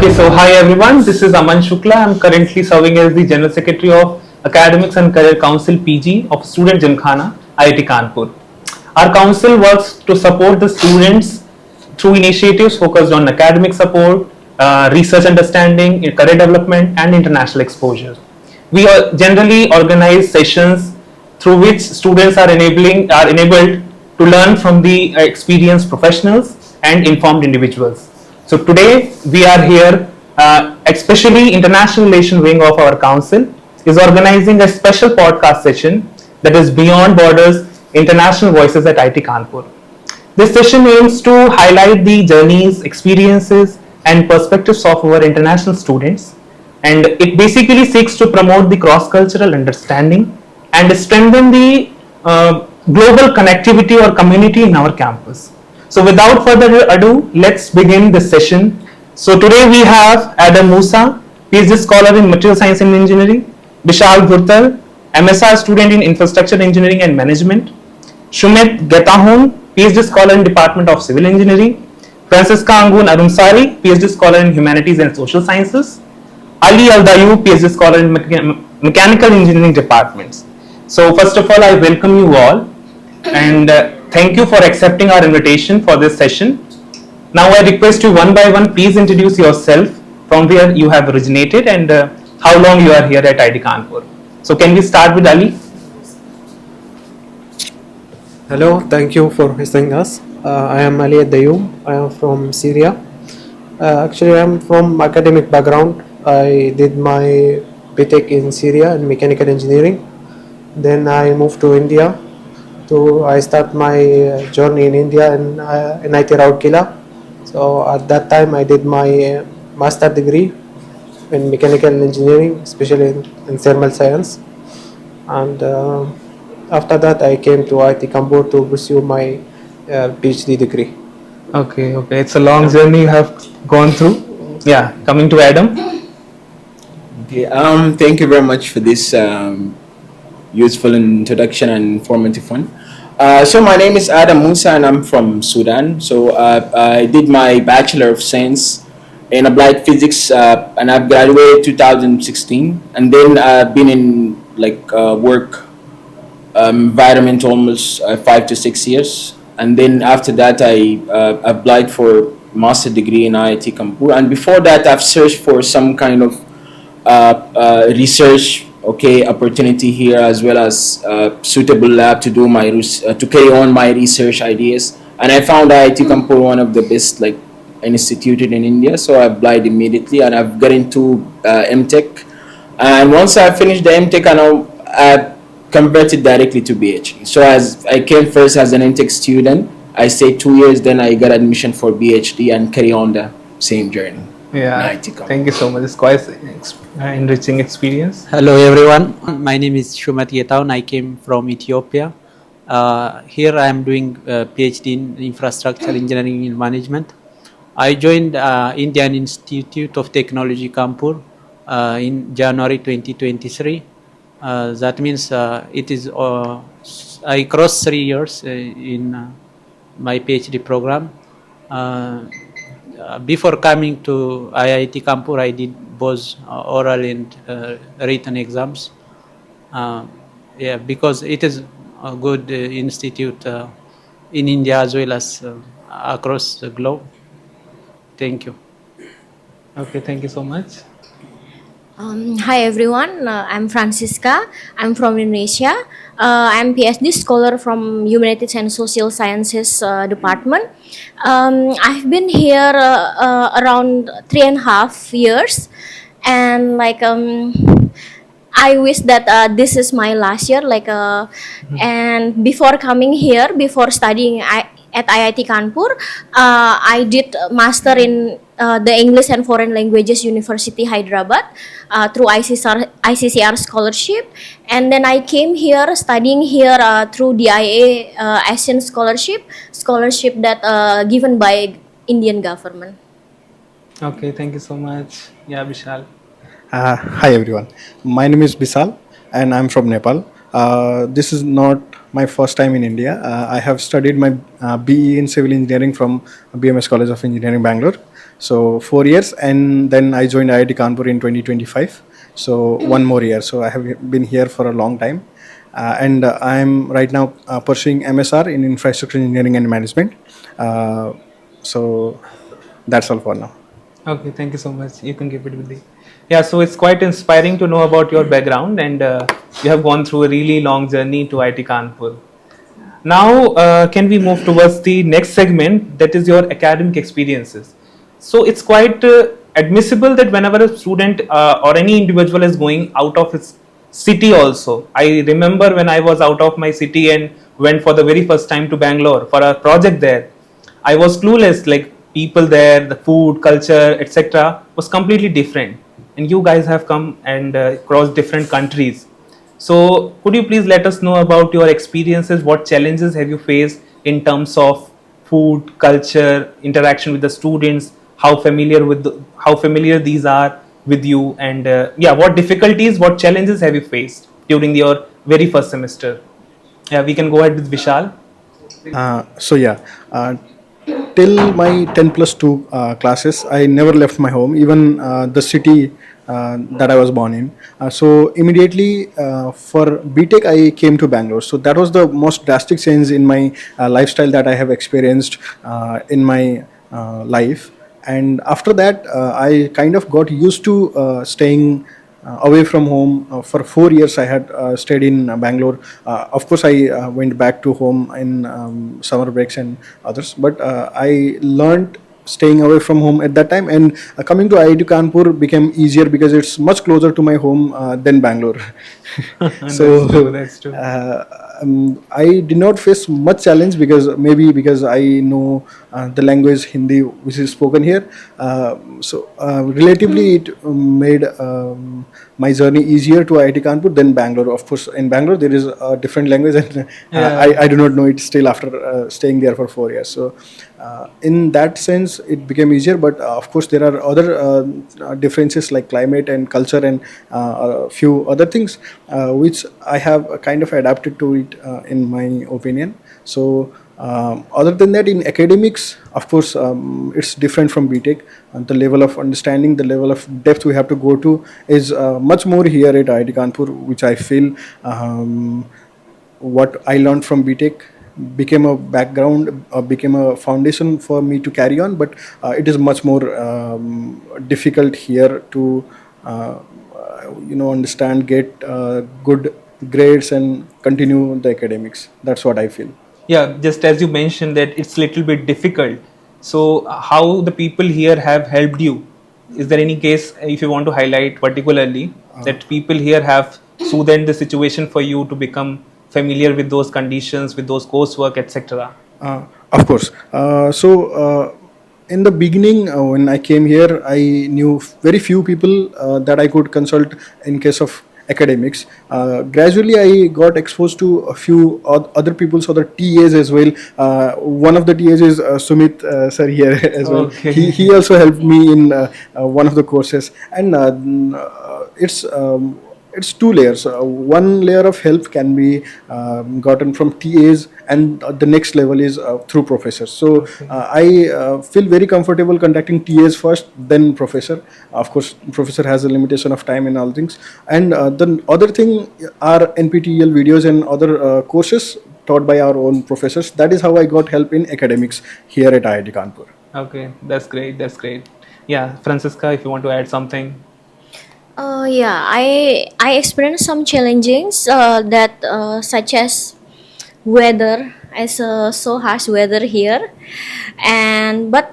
Okay, so hi everyone, this is Aman Shukla. I'm currently serving as the General Secretary of Academics and Career Council PG of Student Gymkhana, IIT Kanpur. Our council works to support the students through initiatives focused on academic support, research understanding, career development, and international exposure. We generally organize sessions through which students are enabled to learn from the experienced professionals and informed individuals. So today we are here, especially International Relation Wing of our council is organizing a special podcast session that is Beyond Borders International Voices at IIT Kanpur. This session aims to highlight the journeys, experiences, and perspectives of our international students, and it basically seeks to promote the cross-cultural understanding and strengthen the global connectivity or community in our campus. So without further ado, let's begin this session. So today we have Musa, PhD scholar in Material Science and Engineering, Bishal Bhurtel, MSR student in Infrastructure Engineering and Management, Shumet Getahun, PhD scholar in Department of Civil Engineering, Fransiska Anggun Arumsari, PhD scholar in Humanities and Social Sciences, Aldayoub, PhD scholar in Mechanical Engineering departments. So first of all, I welcome you all and thank you for accepting our invitation for this session. Now I request you one by one, please introduce yourself, from where you have originated and how long you are here at IIT Kanpur. So can we start with Ali? Hello, thank you for hosting us. I am Aldayoub. I am from Syria. Actually, I am from academic background. I did my BTech in Syria in mechanical engineering. Then I moved to India. I start my journey in India in IIT Rourkela. So at that time, I did my master degree in mechanical engineering, especially in thermal science. And after that, I came to IIT Kanpur to pursue my PhD degree. Okay, it's a long journey you have gone through. Yeah, coming to Adam. Okay, thank you very much for this useful introduction and informative one. So my name is Musa and I'm from Sudan. So I did my Bachelor of Science in Applied Physics and I've graduated 2016, and then I've been in work environment almost 5 to 6 years, and then after that I applied for master degree in IIT Kanpur, and before that I've searched for some kind of research opportunity here, as well as suitable lab to do my to carry on my research ideas, and I found IIT Kanpur one of the best instituted in India, so I applied immediately and I've got into MTech, and once I finished the MTech I converted directly to PhD. So as I came first as an MTech student, I stayed 2 years, then I got admission for PhD and carry on the same journey. Yeah, thank you so much. It's quite enriching experience. Hello everyone, my name is Shumet Getahun. I came from Ethiopia. Here I am doing PhD in Infrastructure Engineering and Management. I joined Indian Institute of Technology Kanpur in January 2023. That means it is I crossed 3 years in my PhD program. Before coming to IIT Kanpur, I did both oral and written exams. Because it is a good institute in India as well as across the globe. Thank you. Okay, thank you so much. Hi everyone, I'm Fransiska. I'm from Indonesia. I'm PhD scholar from Humanities and Social Sciences department. I've been here around 3.5 years, and I wish that this is my last year. And before coming here, before studying at IIT Kanpur, I did master in the English and Foreign Languages University Hyderabad through ICCR scholarship, and then I came here studying here through DIA Asian scholarship that given by Indian government. Okay, thank you so much. Yeah, Bishal. Hi everyone, my name is Bishal and I'm from Nepal. This is not my first time in India. I have studied my BE in Civil Engineering from BMS College of Engineering, Bangalore. So 4 years, and then I joined IIT Kanpur in 2025. So one more year. So I have been here for a long time, and I'm right now pursuing MSR in Infrastructure Engineering and Management. So that's all for now. Okay, thank you so much. You can keep it with the. Yeah, so it's quite inspiring to know about your background, and you have gone through a really long journey to IIT Kanpur. Now, can we move towards the next segment, that is your academic experiences? So it's quite admissible that whenever a student or any individual is going out of his city also. I remember when I was out of my city and went for the very first time to Bangalore for a project there. I was clueless, like people there, the food, culture, etc. was completely different. And you guys have come and crossed different countries. So, could you please let us know about your experiences? What challenges have you faced in terms of food, culture, interaction with the students? How familiar these are with you? And yeah, what difficulties, what challenges have you faced during your very first semester? Yeah, we can go ahead with Vishal. So yeah, till my 10 plus 2 classes, I never left my home, even the city that I was born in. So immediately for BTech, I came to Bangalore. So that was the most drastic change in my lifestyle that I have experienced in my life. And after that, I kind of got used to staying away from home. For 4 years I had stayed in Bangalore. Of course I went back to home in summer breaks and others, but I learned staying away from home at that time, and coming to IIT Kanpur became easier because it's much closer to my home than Bangalore. So That's true. That's true. I did not face much challenge because I know the language Hindi which is spoken here. So relatively it made my journey easier to IIT Kanpur than Bangalore. Of course, in Bangalore there is a different language, and I do not know it still after staying there for 4 years. So in that sense, it became easier. But of course, there are other differences like climate and culture and a few other things which I have kind of adapted to it in my opinion. So other than that, in academics, of course, it's different from BTech. The level of understanding, the level of depth we have to go to is much more here at IIT Kanpur, which I feel what I learned from BTech became a background, became a foundation for me to carry on. But it is much more difficult here to understand, get good grades, and continue the academics. That's what I feel. Yeah, just as you mentioned that it's little bit difficult. So how the people here have helped you? Is there any case if you want to highlight particularly that people here have smoothened the situation for you to become familiar with those conditions, with those coursework, etc.? Of course. In the beginning, when I came here, I knew very few people that I could consult in case of academics. Gradually, I got exposed to a few other people's other TAs as well. One of the TAs is Sumit sir here as well. Okay. He also helped me in one of the courses, and it's two layers. One layer of help can be gotten from TAs, and the next level is through professors. So I feel very comfortable contacting TAs first, then professor. Of course, professor has a limitation of time and all things. And the other thing are NPTEL videos and other courses taught by our own professors. That is how I got help in academics here at IIT Kanpur. Okay, that's great. That's great. Yeah, Francisca, if you want to add something. Yeah, I experienced some challenges that such as weather, as so harsh weather here, and but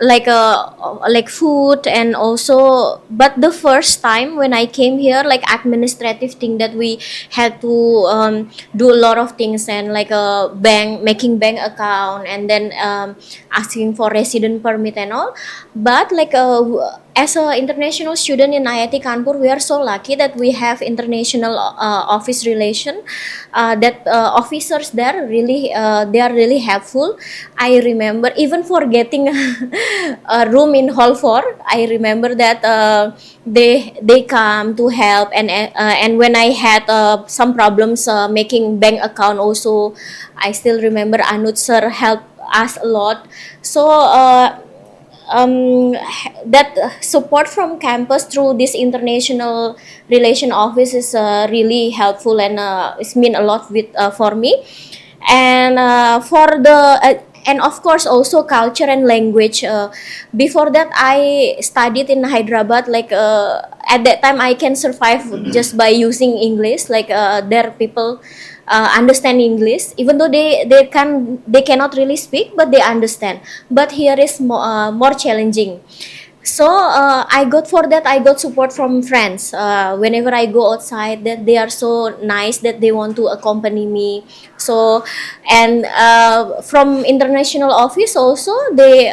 like food, and also but the first time when I came here, like administrative thing that we had to do a lot of things, and like a bank, making bank account, and then asking for resident permit and all. But like as a international student in IIT Kanpur, we are so lucky that we have international office relation. That officers there really they are really helpful. I remember even for getting a room in hall 4, I remember that they come to help, and when I had some problems making bank account also, I still remember Anuj sir helped us a lot. So that support from campus through this international relation office is really helpful, and it's mean a lot with for me. And for the and of course also culture and language. Before that I studied in Hyderabad, like at that time I can survive just by using English, like there people understand English, even though they cannot really speak, but they understand. But here is more challenging. So I got support from friends. Whenever I go outside, that they are so nice that they want to accompany me. So, and from international office also, they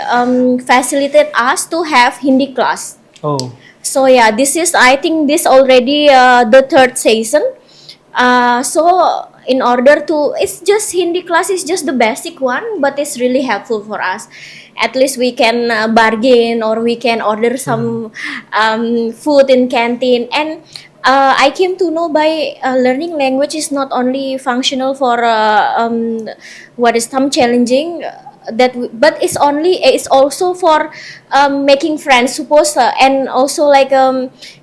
facilitate us to have Hindi class. Oh, So yeah, this is, I think this already the third season. So in order to, it's just Hindi class is just the basic one, but it's really helpful for us. At least we can bargain, or we can order some food in canteen. And I came to know by learning language is not only functional for what is some challenging but it's also for making friends, suppose, and also like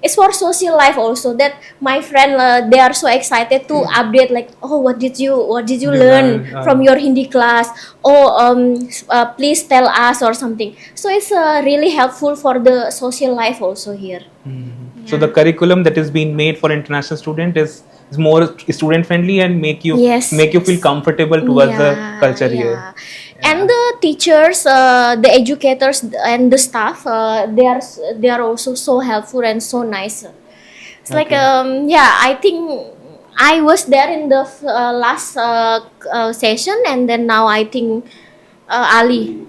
it's for social life also, that my friend they are so excited to update, like, oh, what did you learn from your Hindi class, please tell us or something. So it's really helpful for the social life also here. so the curriculum that is being made for international student is more student friendly and make you Yes. feel comfortable towards the culture here. And the teachers, the educators, and the staff, they are also so helpful and so nice. It's like I think I was there in the last session, and then now I think Ali,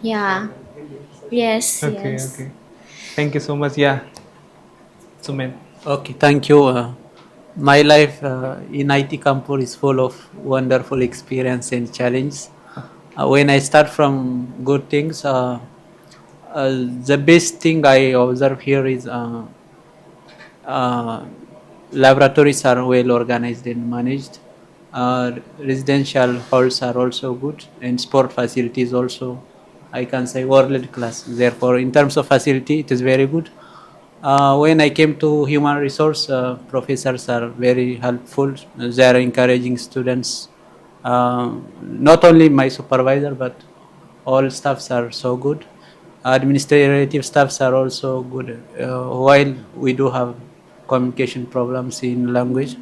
yeah, yes, Okay, yes. okay. Thank you so much. Yeah, Sumen. Okay, thank you. My life in IIT Kanpur is full of wonderful experience and challenges. When I start from good things, the best thing I observe here is laboratories are well organized and managed. Residential halls are also good, and sport facilities also, I can say, world class. Therefore, in terms of facility, it is very good. When I came to human resource, professors are very helpful. They are encouraging students. Not only my supervisor, but all staffs are so good. Administrative staffs are also good. While we do have communication problems in language,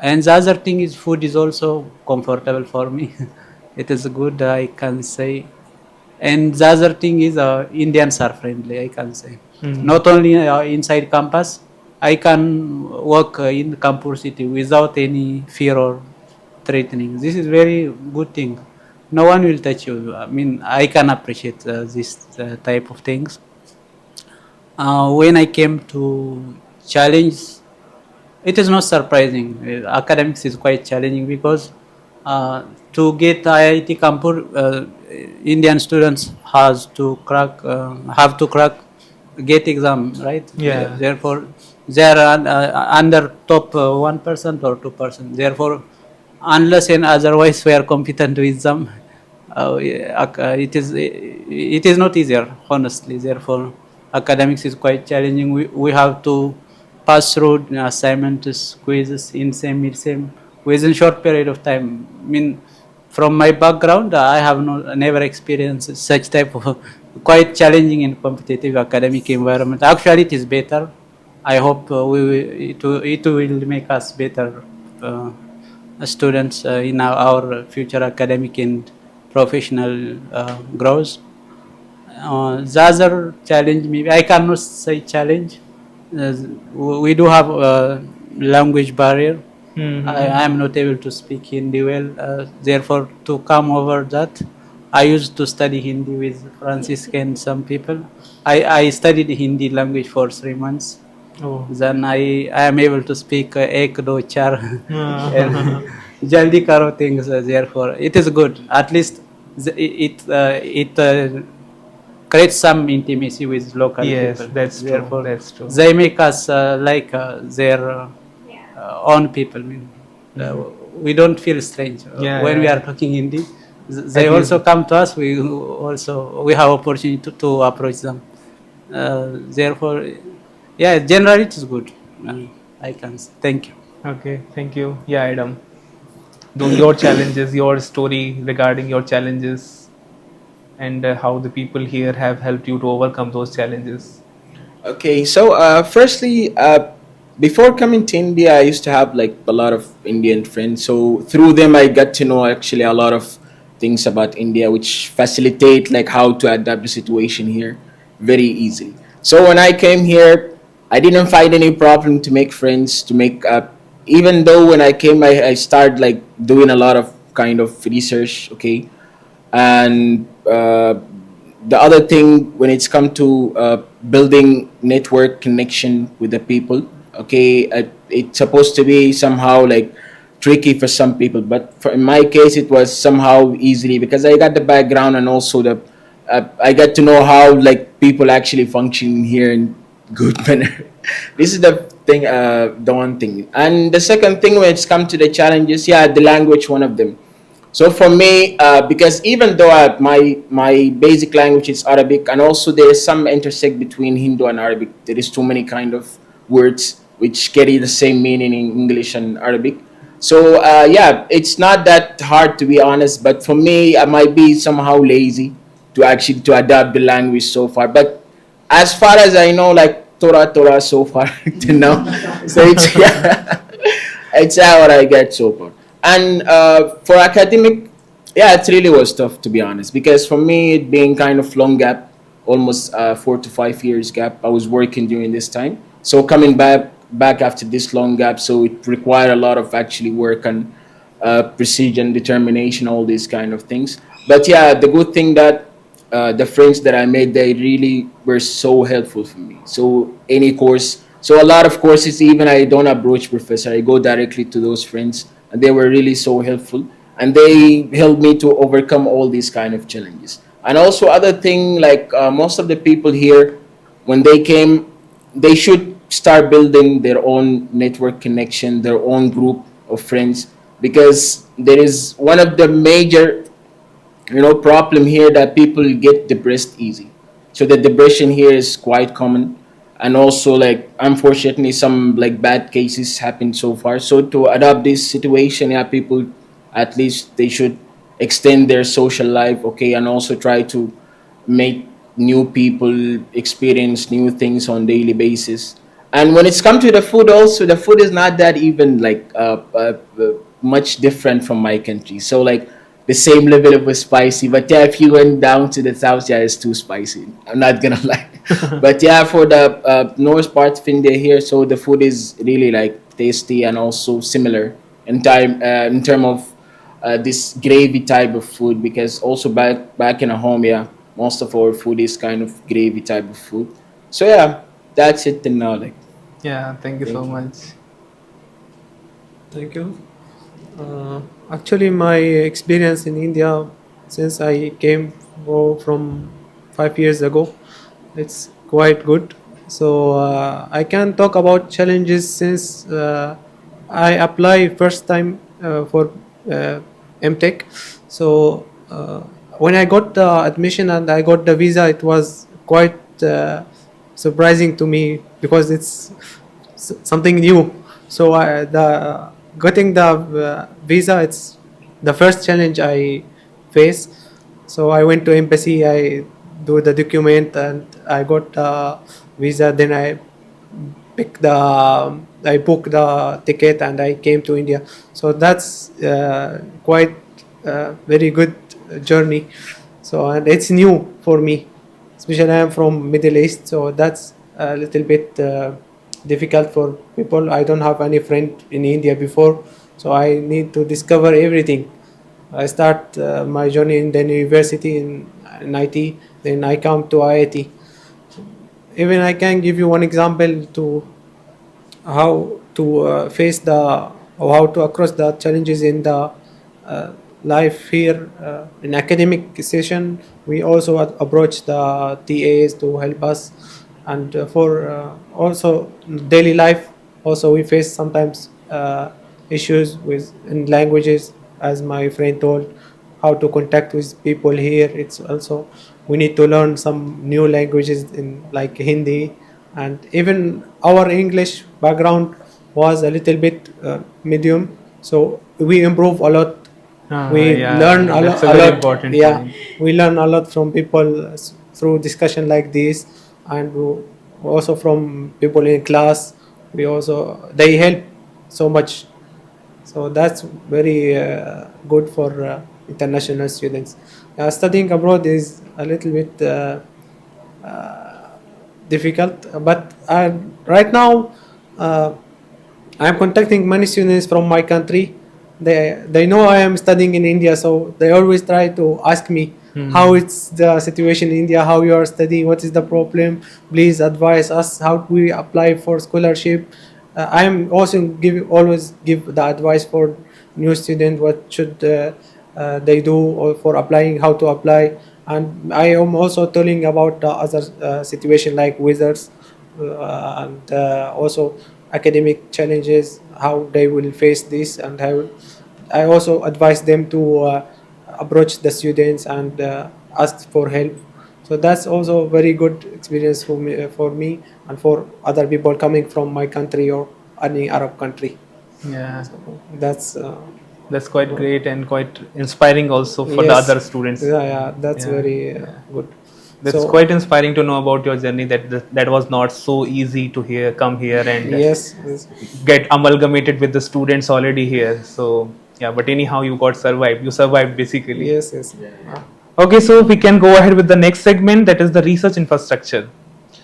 and the other thing is food is also comfortable for me. It is good, I can say. And the other thing is Indians are friendly, I can say. Not only inside campus, I can work in Kanpur city without any fear or threatening. This is very good thing. No one will touch you. I mean, I can appreciate this type of things. When I came to challenge, it is not surprising. Academics is quite challenging because to get IIT Kanpur, Indian students have to crack GATE exam, right? Yeah. Therefore, they are under top 1% or 2%. Therefore, unless and otherwise we are competent with them, it is not easier, honestly. Therefore, academics is quite challenging. We have to pass through assignments, quizzes in same, mid-same within short period of time. I mean, from my background, I have never experienced such type of quite challenging and competitive academic environment. Actually, it is better. I hope it will make us better students in our future academic and professional growth. The other challenge, maybe I cannot say challenge. We do have a language barrier. I am not able to speak Hindi well. Therefore, to come over that, I used to study Hindi with Fransiska and some people. I studied Hindi language for 3 months. Oh. Then I am able to speak ek do char and jaldi karo things. Therefore, it is good. At least it creates some intimacy with local Yes, people. that's true. Therefore, That's true. they make us like their own people. I mean, we don't feel strange Yeah, when we yeah. are talking Hindi. They That you- also come to us. We have opportunity to approach them. Therefore, yeah, generally it is good. I can say. Thank you. Okay, thank you. Yeah, Adam. Though your challenges, your story regarding your challenges, and how the people here have helped you to overcome those challenges. Okay, so firstly, before coming to India, I used to have like a lot of Indian friends. So through them, I got to know actually a lot of things about India, which facilitate like how to adapt the situation here very easily. So when I came here, I didn't find any problem to make friends, to make even though when I came, I started like doing a lot of kind of research. Okay, and the other thing when it's come to building network connection with the people, okay, it's supposed to be somehow like tricky for some people, but in my case it was somehow easily because I got the background and also the I got to know how like people actually function here in good manner. This is the thing, the one thing. And the second thing when it's come to the challenges, yeah, the language, one of them. So for me, because even though my basic language is Arabic, and also there is some intersect between Hindu and Arabic. There is too many kind of words which carry the same meaning in English and Arabic. So yeah, it's not that hard to be honest. But for me, I might be somehow lazy to actually to adapt the language so far. But as far as I know, like Torah so far to now. So it's yeah, it's what I get so far. And for academic, yeah, it really was tough to be honest because for me, it being kind of long gap, almost 4 to 5 years gap. I was working during this time, so coming back after this long gap, so it required a lot of actually work and precision, determination, all these kind of things. But yeah, the good thing that the friends that I made, they really were so helpful for me. So any course, so a lot of courses, even I don't approach professor, I go directly to those friends, and they were really so helpful, and they helped me to overcome all these kind of challenges. And also other thing, like most of the people here, when they came, they should start building their own network connection, their own group of friends, because there is one of the major problem here that people get depressed easy. So the depression here is quite common, and also like unfortunately some like bad cases happen so far. So to adapt this situation, yeah, people at least they should extend their social life, okay, and also try to make new people experience new things on daily basis. And when it's come to the food, also the food is not that even like much different from my country. So like the same level of spicy, but yeah, if you went down to the south, yeah, it's too spicy. I'm not gonna lie. But yeah, for the north part of India here, so the food is really like tasty and also similar in term of this gravy type of food, because also back in a home, yeah, most of our food is kind of gravy type of food. So yeah, that's it till now. Like, Yeah, thank you so much. Thank you. Actually, my experience in India since I came from 5 years ago, it's quite good. So I can talk about challenges since I apply first time for MTech. So when I got the admission and I got the visa, it was quite surprising to me because it's something new. So the getting the visa, it's the first challenge I face. So I went to embassy, I do the document, and I got the visa. Then I booked the ticket and I came to India. So that's quite very good journey. So and it's new for me, especially I am from Middle East. So that's a little bit difficult for people. I don't have any friend in India before, so I need to discover everything. I start my journey in the university in IT, then I come to IIT. Even I can give you one example to how to face the or how to across the challenges in the life here in academic session. We also approach the TAs to help us, and for also daily life also we face sometimes issues with in languages, as my friend told. how to contact with people here. It's also we need to learn some new languages in like Hindi, and even our English background was a little bit medium, so we improve a lot. We learn a that's lot, a very important yeah, point. we learn a lot from people through discussion like this, and also from people in class. We also they help so much, so that's very good for international students. Studying abroad is a little bit difficult, but right now uh, I'm contacting many students from my country. They know I am studying in India, so they always try to ask me how it's the situation in India, how you are studying, what is the problem. Please advise us how we apply for scholarship. I am also always give the advice for new student what should they do or for applying, how to apply, and I am also telling about the other situation like weathers and also academic challenges, how they will face this, and how I also advise them to approach the students and ask for help. So that's also a very good experience for me and for other people coming from my country or any Arab country. Yeah, That's that's quite great and quite inspiring also for the yes. other students. Yeah, that's Yeah, very good. That's So, quite inspiring to know about your journey. That was not so easy to come here and yes, get amalgamated with the students already here. So yeah, but anyhow, you survived. You survived basically. yes. Okay, so we can go ahead with the next segment, that is the research infrastructure.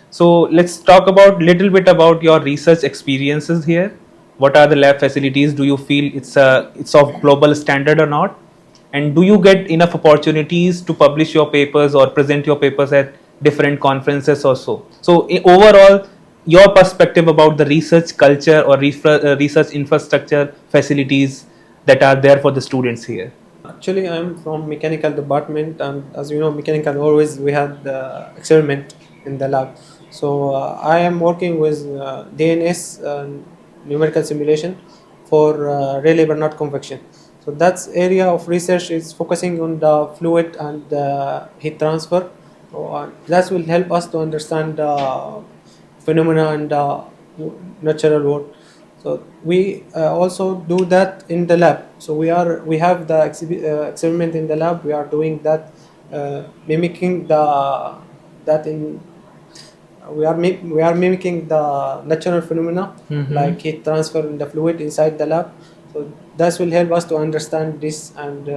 So let's talk about little bit about your research experiences here. What are the lab facilities? Do you feel it's of global standard or not? And do you get enough opportunities to publish your papers or present your papers at different conferences or so? So overall, your perspective about the research culture or research infrastructure facilities that are there for the students here. Actually, I'm from mechanical department, and as you know, mechanical always we had experiment in the lab. So I am working with DNS numerical simulation for Rayleigh Bernard convection. So that's area of research is focusing on the fluid and heat transfer. So, that will help us to understand phenomena and natural world. So we also do that in the lab. So we have the experiment in the lab. We are doing that, mimicking the that in we are mimicking the natural phenomena like heat transfer in the fluid inside the lab. So that will help us to understand this, and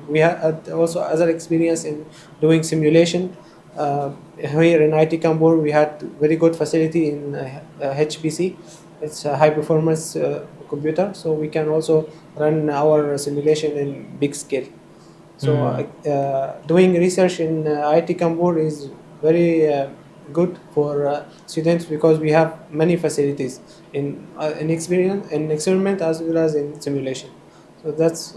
we have also other experience in doing simulation. Here in IIT Kanpur, we had very good facility in HPC. It's a high performance computer, so we can also run our simulation in big scale. So doing research in IIT Kanpur is very good for students, because we have many facilities in experiment as well as in simulation. So that's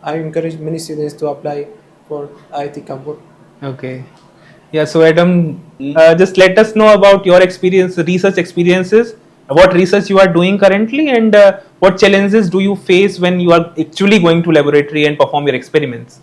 I encourage many students to apply for IIT Kanpur. Okay. Yeah, so Adam, just let us know about your experience, research experiences, what research you are doing currently, and what challenges do you face when you are actually going to laboratory and perform your experiments.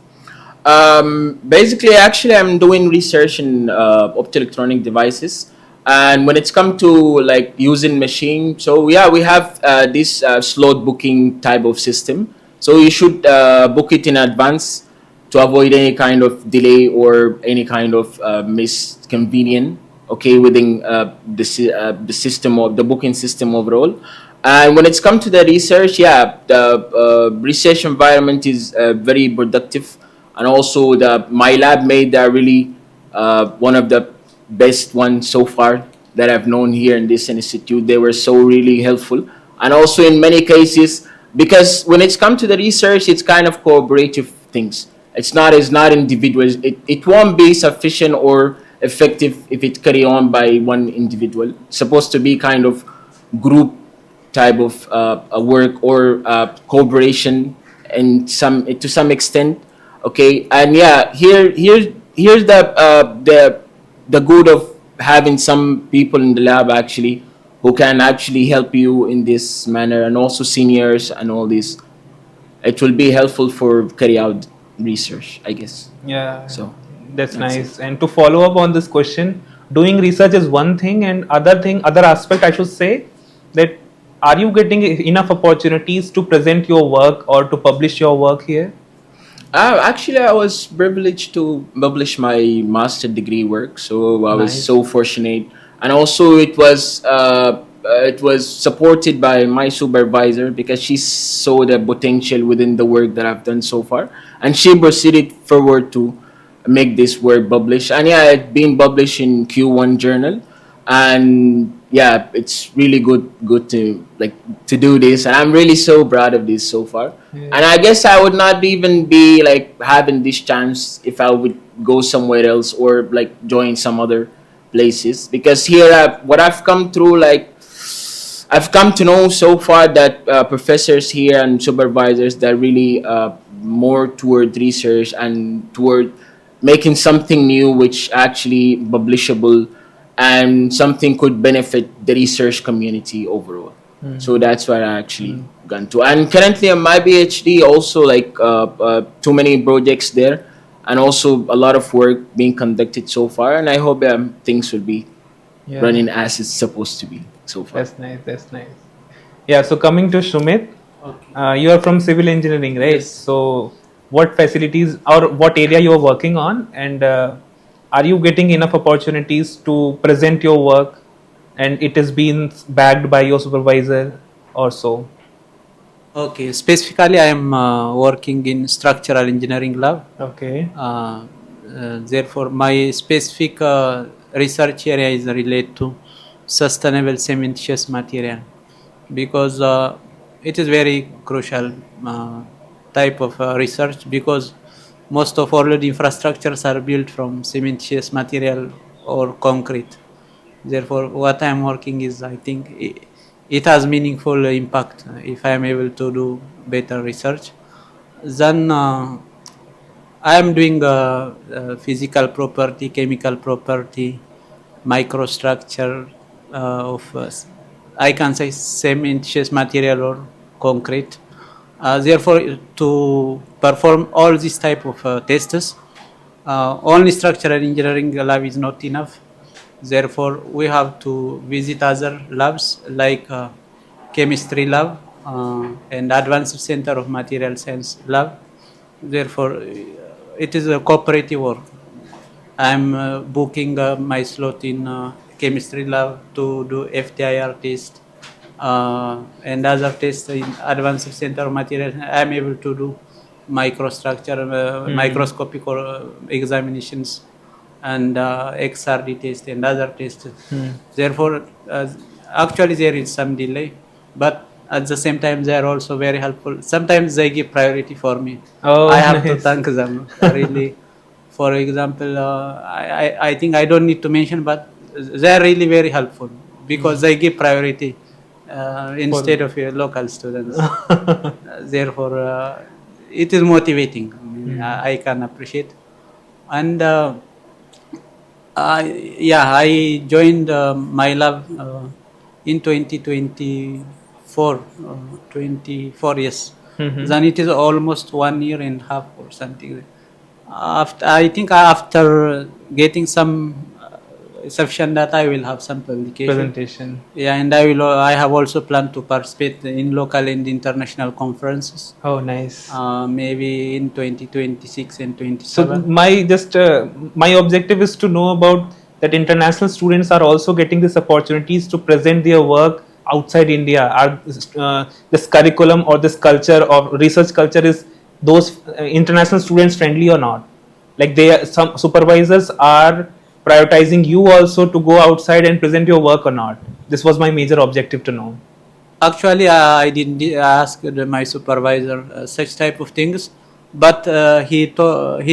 Basically, actually, I'm doing research in optoelectronic devices, and when it's come to like using machine, so yeah, we have this slot booking type of system. So you should book it in advance to avoid any kind of delay or any kind of misconvenience. Okay, within the system of the booking system overall. And when it's come to the research, yeah, the research environment is very productive, and also my lab mate are really one of the best ones so far that I've known here in this institute. They were so really helpful, and also in many cases, because when it's come to the research, it's kind of cooperative things. It's not individuals. It won't be sufficient or effective if it carry on by one individual. It's supposed to be kind of group type of work or cooperation, and to some extent. Okay, and yeah, here's the good of having some people in the lab actually who can actually help you in this manner, and also seniors and all this. It will be helpful for carry out research, I guess. Yeah, So that's that's nice. And to follow up on this question, doing research is one thing, and other aspect I should say that are you getting enough opportunities to present your work or to publish your work here? Actually, I was privileged to publish my master degree work, so I was Nice. so fortunate, and also it was supported by my supervisor because she saw the potential within the work that I've done so far, and she proceeded forward to make this work published. And yeah, it's been published in Q1 Journal, and yeah, it's really good to to do this, and I'm really so proud of this so far. And I guess I would not even be like having this chance if I would go somewhere else or like join some other places, because here what I've come through, like I've come to know so far that professors here and supervisors that really more toward research and toward making something new which actually publishable and something could benefit the research community overall. So that's what I actually gone to. And currently on my PhD also like too many projects there, and also a lot of work being conducted so far. And I hope things will be Yeah. running as it's supposed to be so far. That's nice. That's nice. Yeah. So coming to Shumet, you are from civil engineering, right? So what facilities or what area you are working on, and are you getting enough opportunities to present your work, and it is being backed by your supervisor or so? Okay, specifically I am working in structural engineering lab. Okay. Therefore, my specific research area is related to sustainable cementitious material, because it is very crucial type of research, because most of all the infrastructures are built from cementitious material or concrete. Therefore, what I am working is, I think it has meaningful impact if I am able to do better research. Then I am doing physical property, chemical property, microstructure of I can say cementitious material or concrete. Therefore, to perform all these type of tests, only structural engineering lab is not enough. Therefore, we have to visit other labs like chemistry lab and advanced center of material science lab. Therefore, it is a cooperative work. I'm booking my slot in chemistry lab to do FTIR test and other tests in advanced center of material. I'm able to do microstructure, microscopic examinations, and XRD test and other tests. Therefore, actually there is some delay, but at the same time they are also very helpful. Sometimes they give priority for me. Oh, I have to nice. thank them really. For example, I think I don't need to mention, but they are really very helpful because they give priority instead of your local students. Therefore, it is motivating. I can appreciate. And I joined my lab in 2024, 24 years. Then it is almost 1 year and a half or something. I think after getting some sufficient data, I will have some publication. Presentation. Yeah, and I have also planned to participate in local and international conferences. Oh, nice. Maybe in 2026 and So 27. my objective is to know about that international students are also getting these opportunities to present their work outside India. Are this curriculum or this culture or research culture is those international students friendly or not? Like some supervisors are prioritizing you also to go outside and present your work or not? This was my major objective to know. Actually, I didn't ask my supervisor such type of things, but he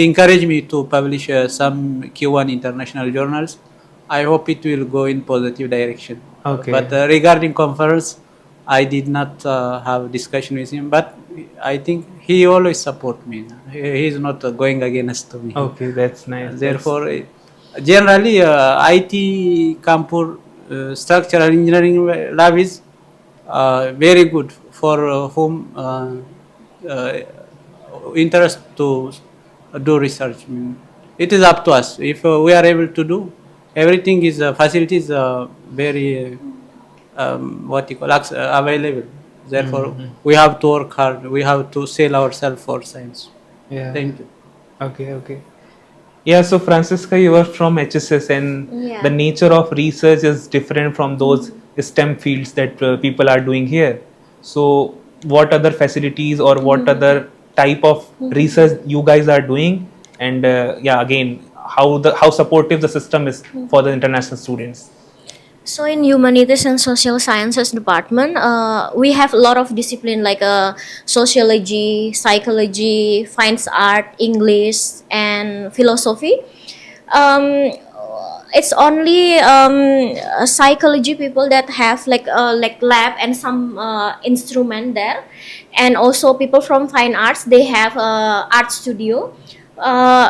encouraged me to publish some Q1 international journals. I hope it will go in positive direction. Okay. But regarding conference, I did not have discussion with him, but I think he always support me. He is not going against me. Okay, that's nice. Therefore, generally, IIT Kanpur structural engineering lab is very good for whom interest to do research. It is up to us. If we are able to do, everything is facilities very available. Therefore, we have to work hard. We have to sell ourselves for science. Yeah. Thank you. Okay. Yeah, so Francisca, you are from HSS, and Yeah. the nature of research is different from those STEM fields that people are doing here. So, what other facilities or what other type of research you guys are doing? And yeah, again, how supportive the system is for the international students. So in humanities and social sciences department, we have a lot of discipline like sociology, psychology, fine art, English, and philosophy. Um, it's only psychology people that have like lab and some instrument there, and also people from fine arts, they have art studio.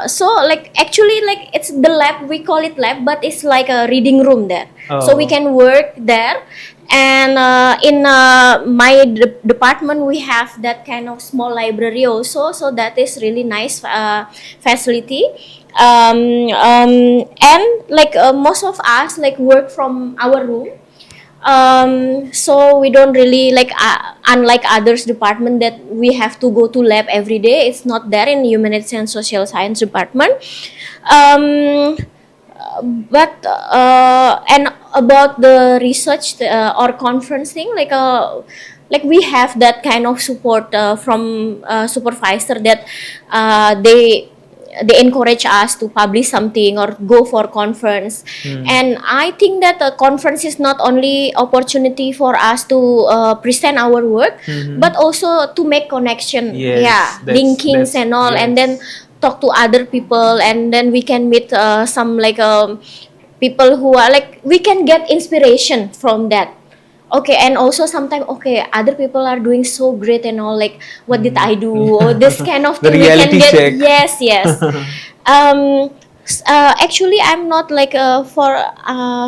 So like actually like it's the lab, we call it lab, but it's like a reading room there. So we Oh. can work there. And in my department we have that kind of small library also, so that is really nice facility. And like most of us like work from our room. So we don't really like unlike others department that we have to go to lab every day. It's not there in humanities and social science department. um, but and about the research or conference thing, like we have that kind of support from supervisor that they encourage us to publish something or go for conference. And I think that a conference is not only opportunity for us to present our work, but also to make connection. Yes, Yeah, linkings and all, and then yes. talk to other people, and then we can meet some like people who are like we can get inspiration from that. Okay, and also sometimes okay, other people are doing so great and all, like what did I do, or this kind of The thing we can reality get. check. Yes. Actually I'm not like for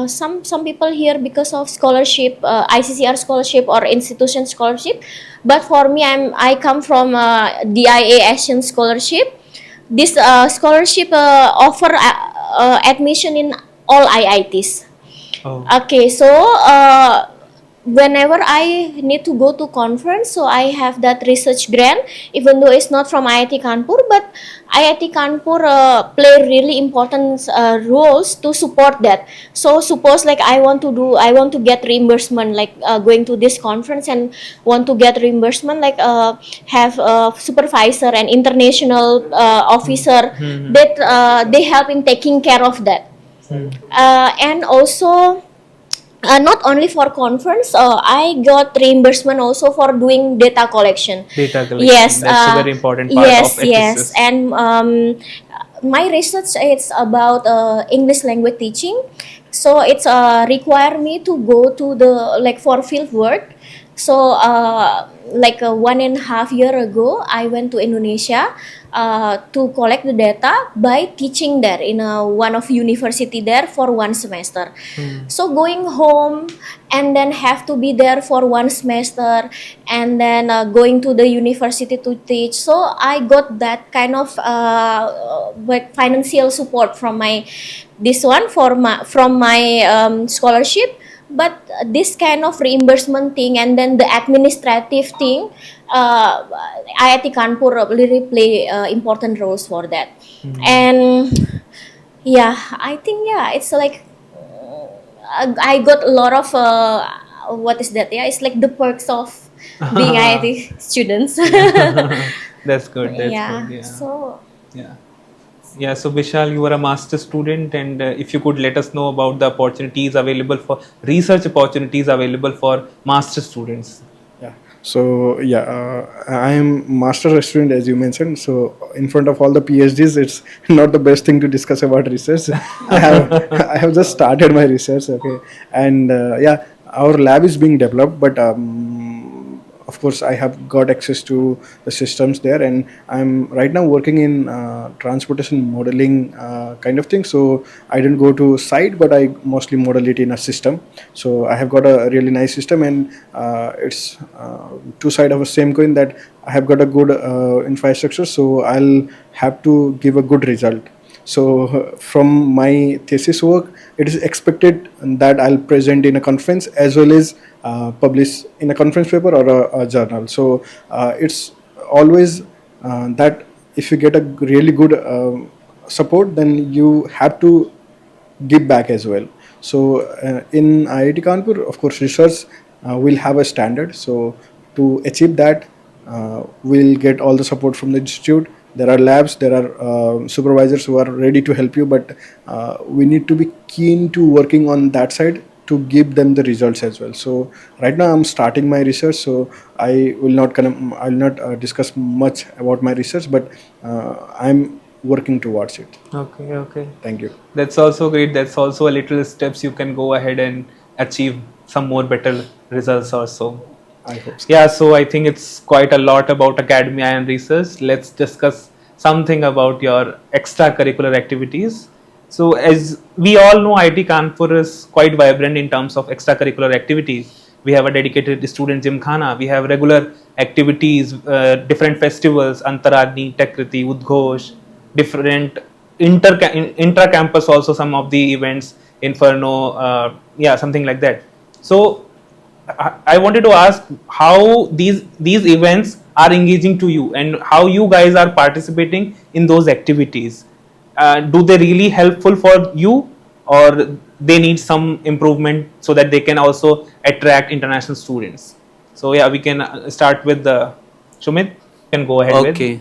some people here because of scholarship, ICCR scholarship or institution scholarship, but for me I come from DIA Asian scholarship. This scholarship offer admission in all IITs. Oh. Okay, so whenever I need to go to conference, so I have that research grant, even though it's not from IIT Kanpur, but IIT Kanpur play really important roles to support that. So suppose like I want to get reimbursement, like going to this conference and want to get reimbursement, like have a supervisor and international officer that they help in taking care of that. And also not only for conference, I got reimbursement also for doing data collection. Data collection. Yes, That's a very important part yes, of yes. HSS. And my research it's about English language teaching. So it's require me to go to the like for field work. So like 1.5 years ago, I went to Indonesia to collect the data by teaching there in one of university there for 1 semester. So going home and then have to be there for 1 semester, and then going to the university to teach. So I got that kind of financial support from my from my scholarship. But this kind of reimbursement thing and then the administrative thing, IIT Kanpur really play important roles for that. And yeah, I think it's like I got a lot of what is that? Yeah, it's like the perks of being IIT students. That's good. That's Yeah. good. Yeah. So Yeah, so Bishal, you are a master student, and if you could let us know about the opportunities available for research opportunities available for master students. Yeah. So I am master student as you mentioned. So in front of all the PhDs, it's not the best thing to discuss about research. I have just started my research. Okay, and our lab is being developed, but of course I have got access to the systems there, and I'm right now working in transportation modeling kind of thing. So I didn't go to site, but I mostly model it in a system. So I have got a really nice system, and it's two sides of the same coin, that I have got a good infrastructure, so I'll have to give a good result. So from my thesis work, it is expected that I'll present in a conference as well as publish in a conference paper or a journal. So it's always that if you get a really good support, then you have to give back as well. So in IIT Kanpur, of course, research will have a standard. So to achieve that, we'll get all the support from the institute. There are labs, there are supervisors who are ready to help you, but we need to be keen to working on that side to give them the results as well. So right now I'm starting my research, so I will not discuss much about my research, but I'm working towards it. Okay, okay. Thank you. That's also great. That's also a little steps you can go ahead and achieve some more better results also. I hope so. Yeah, so I think it's quite a lot about academia and research. Let's discuss something about your extracurricular activities. So as we all know, IIT Kanpur is quite vibrant in terms of extracurricular activities. We have a dedicated student gymkhana. We have regular activities, different festivals, Antaragni, Tekriti, Udghosh, different intra-campus also some of the events, Inferno, something like that. So I wanted to ask how these events are engaging to you and how you guys are participating in those activities. Do they really helpful for you, or they need some improvement so that they can also attract international students? So yeah, we can start with Shumet. You can go ahead with. Okay.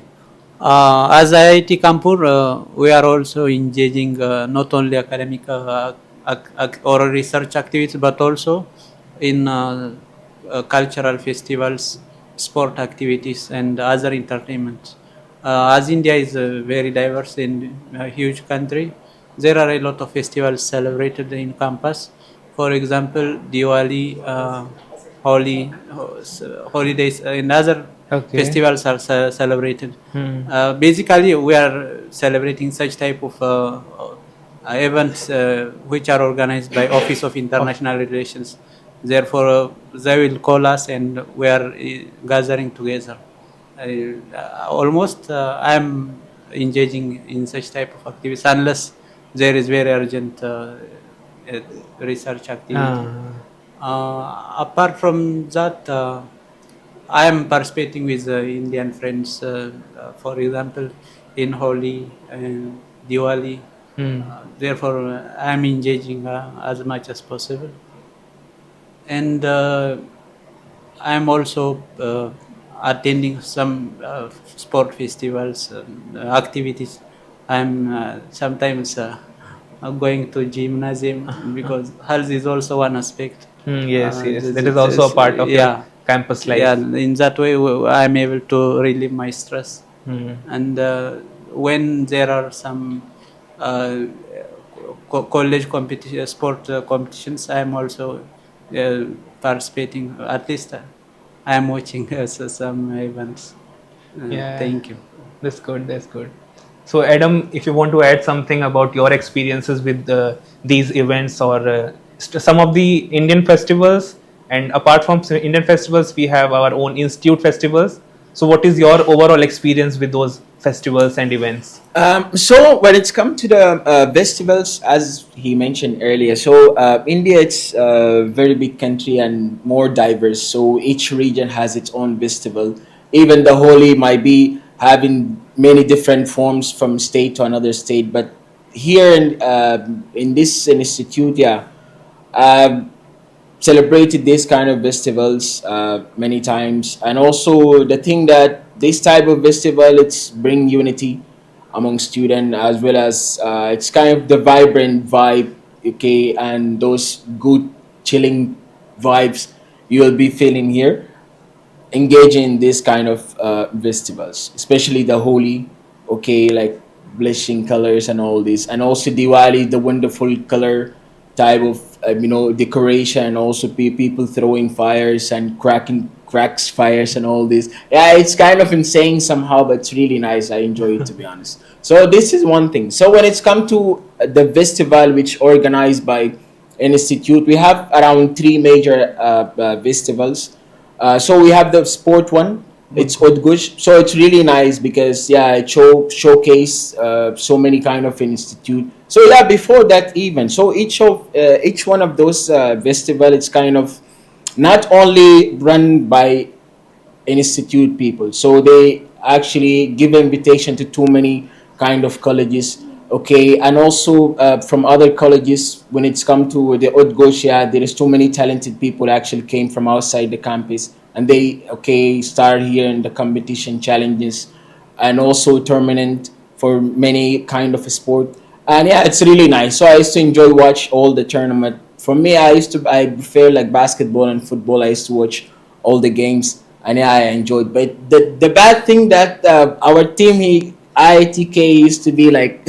As IIT Kanpur, we are also engaging not only academic or research activities, but also in cultural festivals, sport activities, and other entertainment. As India is a very diverse and huge country, there are a lot of festivals celebrated in campus. For example, Diwali, Holi, holidays, and other festivals are celebrated. Basically, we are celebrating such type of events which are organized by Office of International Relations. Therefore, they will call us and we are gathering together. Almost I am engaging in such type of activities unless there is very urgent research activity. Apart from that, I am participating with Indian friends, for example, in Holi and Diwali. Therefore, I am engaging as much as possible. And I am also attending some sport festivals, activities. I am sometimes going to gymnasium because health is also one aspect. Yes, that is also a part of your campus life. Yeah, in that way I am able to relieve my stress. And when there are some college competition, sport competitions, I am also participating. At least I am watching some events. Thank you. That's good. That's good. So, Adam, if you want to add something about your experiences with these events or some of the Indian festivals, and apart from Indian festivals, we have our own institute festivals. So, what is your overall experience with those festivals and events? So when it's come to the festivals, as he mentioned earlier, so India, it's a very big country and more diverse. So each region has its own festival. Even the Holi might be having many different forms from state to another state. But here in this institute, celebrated this kind of festivals many times. And also the thing that this type of festival, it's bring unity among students, as well as it's kind of the vibrant vibe, okay, and those good chilling vibes you will be feeling here engaging in this kind of festivals, especially the Holi, okay, like blushing colors and all this, and also Diwali, the wonderful color type of decoration, and also people throwing fires and cracking cracks fires and all this. Yeah, it's kind of insane somehow, but it's really nice. I enjoy it, to be honest. So this is one thing. So when it's come to the festival which organized by an institute, we have around three major festivals. So we have the sport one. It's Odgush. So it's really nice because yeah, it showcase so many kind of institute. So yeah, before that event, so each one of those festival, it's kind of not only run by institute people, so they actually give invitation to too many kind of colleges, okay, and also from other colleges. When it's come to the Odgoshia, there is too many talented people actually came from outside the campus, and they okay start here in the competition challenges and also tournament for many kind of sport. And yeah, it's really nice. So I used to enjoy watch all the tournament. For me, I prefer like basketball and football. I used to watch all the games, and yeah, I enjoyed. But the bad thing that our team IITK used to be like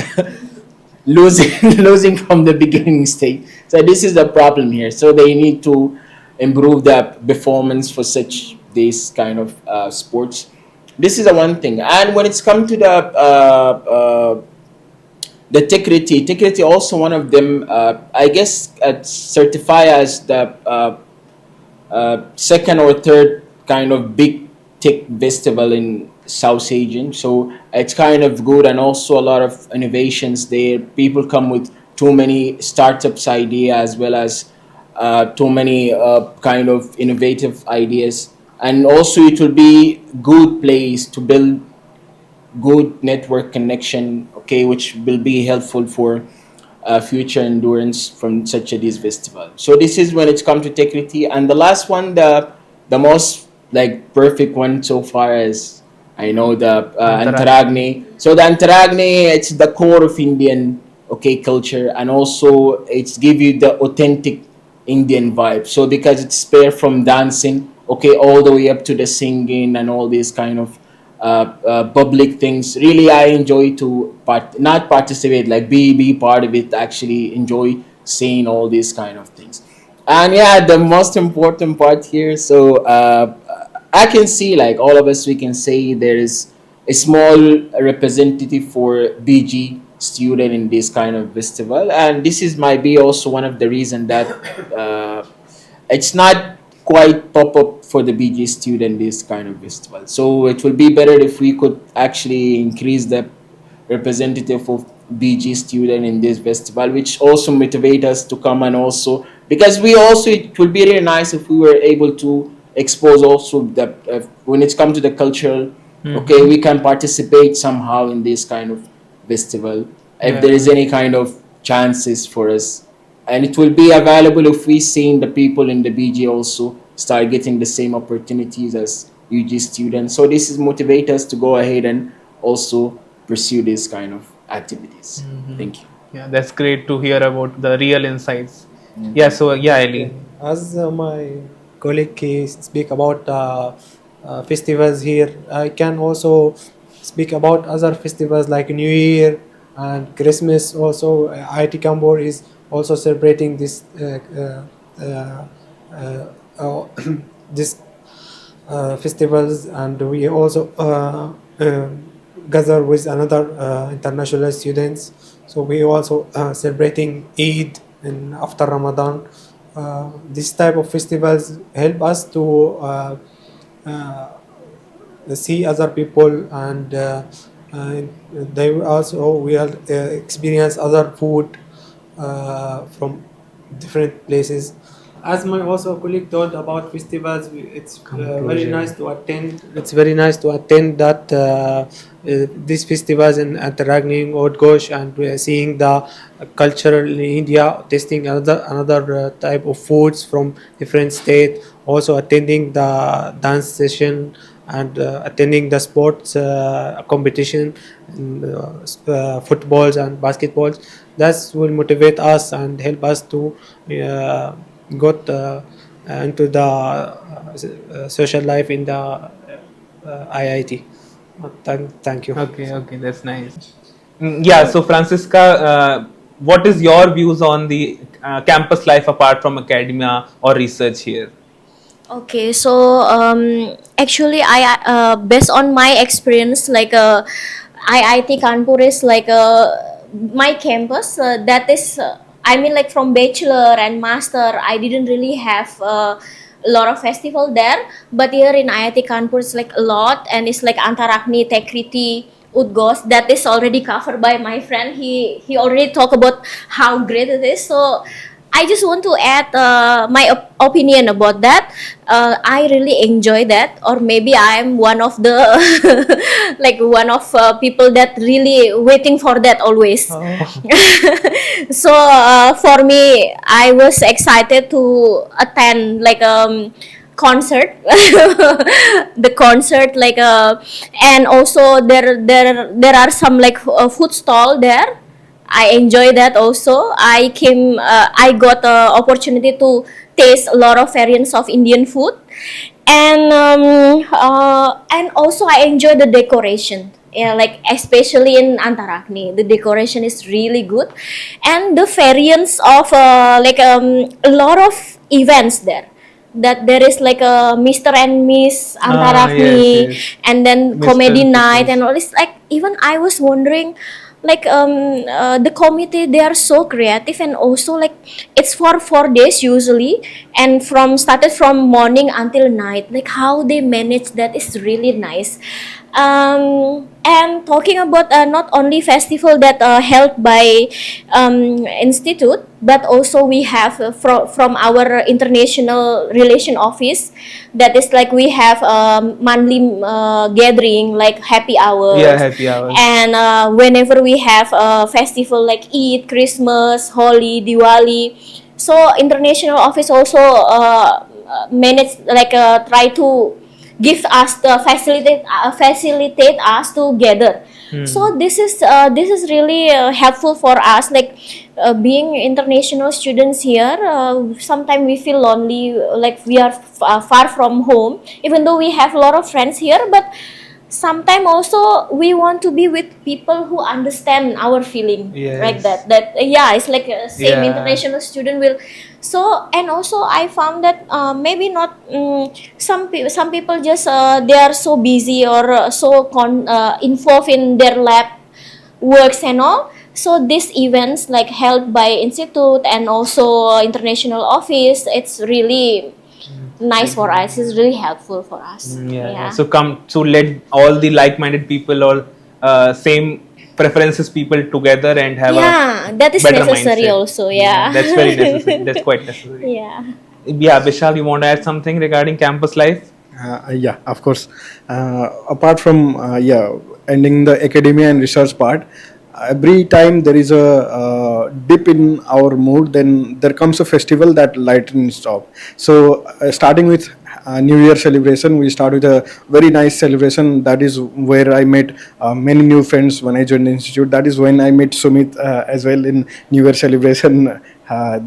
losing losing from the beginning stage. So this is the problem here. So they need to improve the performance for such these kind of sports. This is the one thing. And when it's come to the Tekriti also one of them. I guess certify as the second or third kind of big tech festival in South Asian. So it's kind of good, and also a lot of innovations there. People come with too many startups idea, as well as too many kind of innovative ideas. And also it will be good place to build good network connection, okay, which will be helpful for future endurance from such a this festival. So this is when it's come to Tekriti. And the last one, the most like perfect one so far, as I know, the Antaragni. So the Antaragni, it's the core of Indian okay culture, and also it's give you the authentic Indian vibe. So because it's spare from dancing, okay, all the way up to the singing and all these kind of public things. Really, I enjoy to not participate, like be part of it. Actually, enjoy seeing all these kind of things. And yeah, the most important part here. So I can see, like all of us, we can say there is a small representative for BG student in this kind of festival, and this is might be also one of the reason that it's not quite pop up for the BG student this kind of festival. So it will be better if we could actually increase the representative of BG student in this festival, which also motivate us to come. And also because we also, it will be really nice if we were able to expose also the when it's come to the cultural, okay, we can participate somehow in this kind of festival if there is any kind of chances for us. And it will be available if we seeing the people in the BG also start getting the same opportunities as UG students. So this is motivate us to go ahead and also pursue this kind of activities. Thank you. Yeah, that's great to hear about the real insights. Yeah, so yeah, Ali. As my colleague speak about festivals here, I can also speak about other festivals like New Year and Christmas. Also, IIT Kanpur is also celebrating this this festivals, and we also gather with another international students. So we also celebrating Eid and after Ramadan. This type of festivals help us to see other people, and they also will experience other food from different places. As my also colleague told about festivals, it's very nice to attend. It's very nice to attend that these festivals in Antaragni, Odgosh, and seeing the culture in India, tasting another type of foods from different states. Also attending the dance session and attending the sports competition, footballs and basketballs. That will motivate us and help us to got into the social life in the IIT. Thank you. Okay, that's nice. Yeah, so Fransiska, what is your views on the campus life apart from academia or research here? Okay, so actually, I based on my experience, like IIT Kanpur is like my campus. That is, I mean, like from bachelor and master, I didn't really have a lot of festival there. But here in IIT Kanpur, it's like a lot, and it's like Antarakni, Tekriti, Udgos. That is already covered by my friend. He already talked about how great it is. So I just want to add my opinion about that. I really enjoy that, or maybe I'm one of the like one of people that really waiting for that always. So for me, I was excited to attend like concert, the concert like and also there are some like food stall there. I enjoy that also. I got the opportunity to taste a lot of variants of Indian food, and also I enjoy the decoration. Yeah, like especially in Antarakni, the decoration is really good, and the variants of a lot of events there. That there is like a Mr. and Miss Antarakni, Yes, yes. and then Mr. comedy and night Mrs. and all this. Like even I was wondering like the committee they are so creative, and also like it's for 4 days usually, and from started from morning until night, like how they manage that is really nice. And talking about not only festival that held by institute, but also we have from our international relation office, that is like we have monthly gathering like happy hours. Yeah, happy hours. And whenever we have a festival like Eid, Christmas, Holi, Diwali, so international office also manage like try to give us the facilitate us to gather. So this is really helpful for us, like being international students here. Sometimes we feel lonely, like we are far from home, even though we have a lot of friends here, but sometimes also we want to be with people who understand our feeling. Like Yes. that yeah, it's like same Yeah. international student will. So and also I found that maybe not some people just they are so busy or involved in their lab works and all. So these events like held by institute and also international office, it's really nice for us, it's really helpful for us. Yeah. So come to let all the like-minded people or same preferences people together and have Yeah, a that is better necessary mindset. also. Yeah. That's very necessary. That's quite necessary. Yeah. Yeah, Bishal, you want to add something regarding campus life? Yeah, of course. Apart from ending the academia and research part, every time there is a dip in our mood, then there comes a festival that lightens up. So starting with New Year celebration, we start with a very nice celebration. That is where I met many new friends when I joined the institute. That is when I met Sumit as well in New Year celebration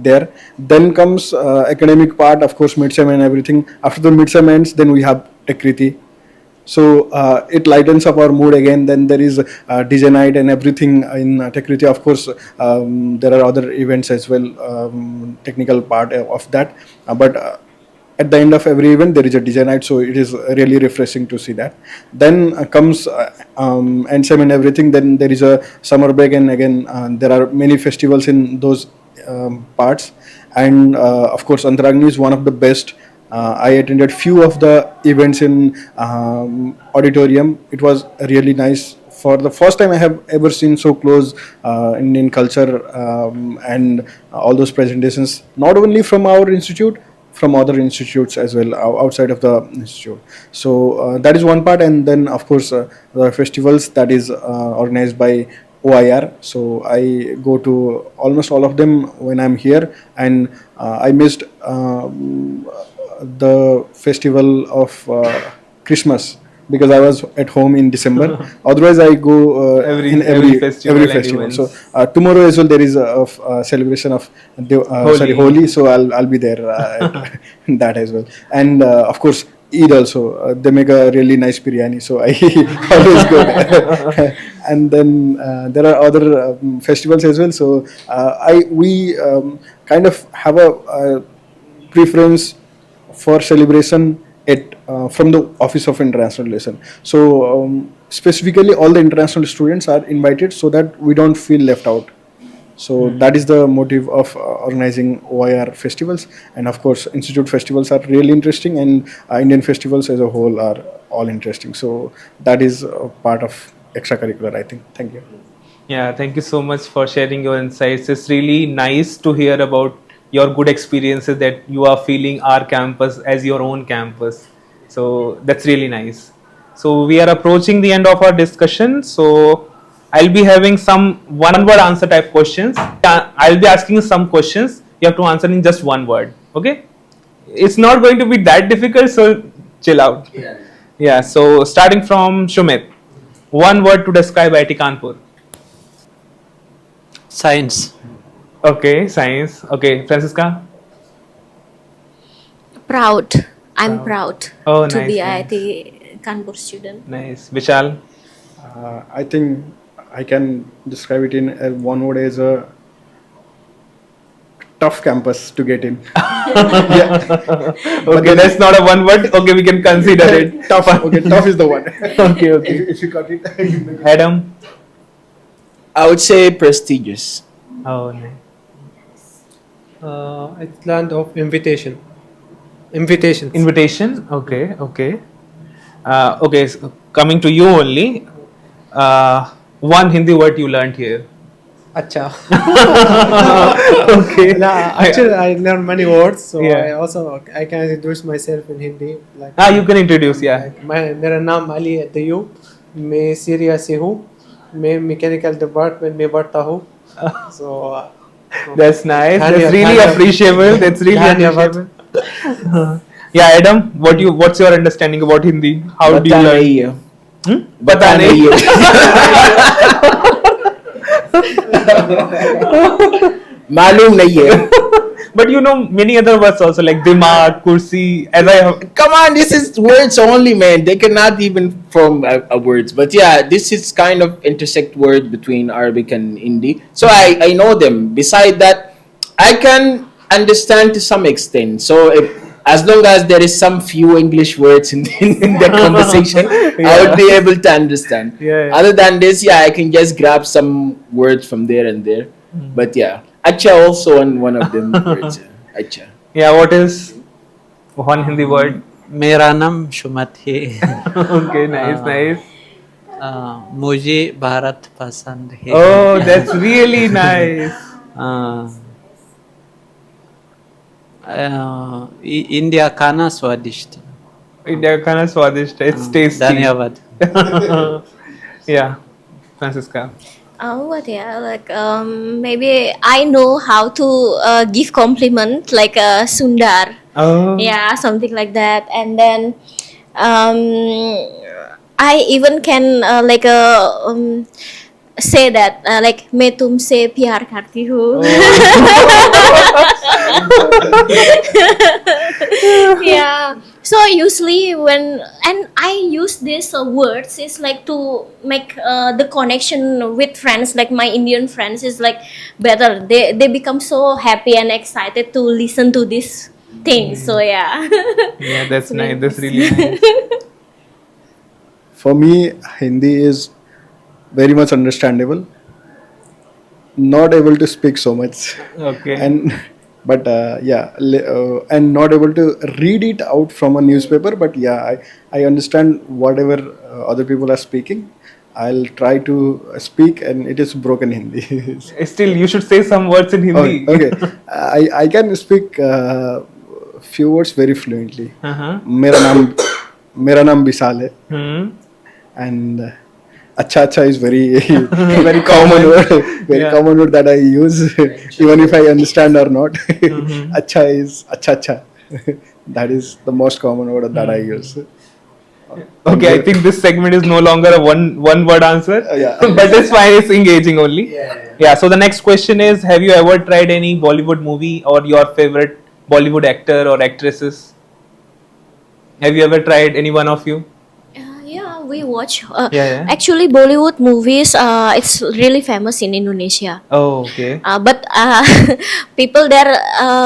there. Then comes academic part, of course, midsem and everything. After the midsem ends, then we have Tekriti. So it lightens up our mood again. Then there is DJ night and everything in Tekriti. Of course, there are other events as well, technical part of that. But at the end of every event, there is a DJ night. So it is really refreshing to see that. Then comes AnC and everything. Then there is a summer break, and again there are many festivals in those parts. And of course, Antaragni is one of the best. I attended few of the events in auditorium. It was really nice. For the first time, I have ever seen so close Indian culture and all those presentations, not only from our institute, from other institutes as well outside of the institute. So that is one part, and then of course the festivals that is organized by OIR. So I go to almost all of them when I'm here, and I missed the festival of Christmas because I was at home in December. Otherwise, I go in every festival and festival. events. So tomorrow as well there is a celebration of Holi. So I'll be there at that as well. And of course Eid also. They make a really nice biryani, so I always go there. And then there are other festivals as well. So we kind of have a preference for celebration at from the Office of International Relation. So specifically, all the international students are invited so that we don't feel left out. So that is the motive of organizing OIR festivals, and of course, institute festivals are really interesting, and Indian festivals as a whole are all interesting. So that is a part of extracurricular, I think. Thank you. Yeah, thank you so much for sharing your insights. It's really nice to hear about your good experiences that you are feeling our campus as your own campus. So that's really nice. So we are approaching the end of our discussion. So I'll be having some one word answer type questions. I'll be asking you some questions. You have to answer in just one word. Okay? It's not going to be that difficult, so chill out. Yeah, so starting from Shumet. One word to describe IIT Kanpur. Science. Okay, science. Okay, Fransiska. Proud. I'm proud Oh, to nice, be nice. IIT Kanpur student. Nice. Bishal. I think I can describe it in one word as a tough campus to get in. Okay, that's not a one word. Okay, we can consider it. Tough. Okay, tough is the one. Okay, okay. If you got it, you make it. Adam. I would say prestigious. Oh, nice. It's land of invitation. Invitations. Invitation. Okay, okay. Okay, so coming to you only. One Hindi word you learned here. Acha. Okay. Actually, I learned many words, so Yeah. I can introduce myself in Hindi. Like, You can introduce. Yeah. मेरा नाम अली अदयूब, मैं Syria से हूँ, मैं mechanical department में पढ़ता हूँ. So That's nice. That's Dhanya- really Dhanya- appreciable. That's really Dhanyavad. appreciable. Yeah, Adam. What's your understanding about Hindi? How do you Bata learn? nahi hai. Bata nahi. मालूम नहीं है. But you know many other words also like dimag, kursi. As I have. Come on, this is words only, man. They cannot even form a words. But yeah, this is kind of intersect word between Arabic and Hindi. So I know them. Beside that, I can understand to some extent. So as long as there is some few English words in the conversation, I would be able to understand. Yeah. Other than this, yeah, I can just grab some words from there and there. But yeah, acha also one of them words. Acha. Yeah. What is one Hindi word? मेरा नाम शुमत है. Okay. Nice. Nice. मुझे भारत पसंद है. Oh, that's really nice. India खाना स्वादिष्ट. India खाना स्वादिष्ट है. It's tasty. धन्यवाद. Yeah. Francisca. What yeah, like maybe I know how to give compliment like Sundar. Oh. Yeah, something like that. And then I even can say that like मैं तुमसे प्यार करती हूँ. Yeah. So usually when and I use these words is like to make the connection with friends, like my Indian friends is like better. They become so happy and excited to listen to this thing. So yeah. Yeah, that's nice. That's really nice. For me, Hindi is very much understandable. Not able to speak so much, Okay. and but and not able to read it out from a newspaper. But yeah, I understand whatever other people are speaking. I'll try to speak, and it is broken Hindi. Still, you should say some words in Hindi. Okay, I can speak few words very fluently. Uh-huh. मेरा नाम Bishal है, Hmm. and अच्छा is very very common word, very Yeah. common word that I use even if I understand or not. अच्छा is अच्छा. That is the most common word that I use. Okay, I think this segment is no longer a one word answer. Yeah. But it's fine, it's engaging only. Yeah, so the next question is, have you ever tried any Bollywood movie or your favorite Bollywood actor or actresses? Have you ever tried any one of you? Yeah, we watch. Yeah. Actually, Bollywood movies. It's really famous in Indonesia. Oh, okay. But people there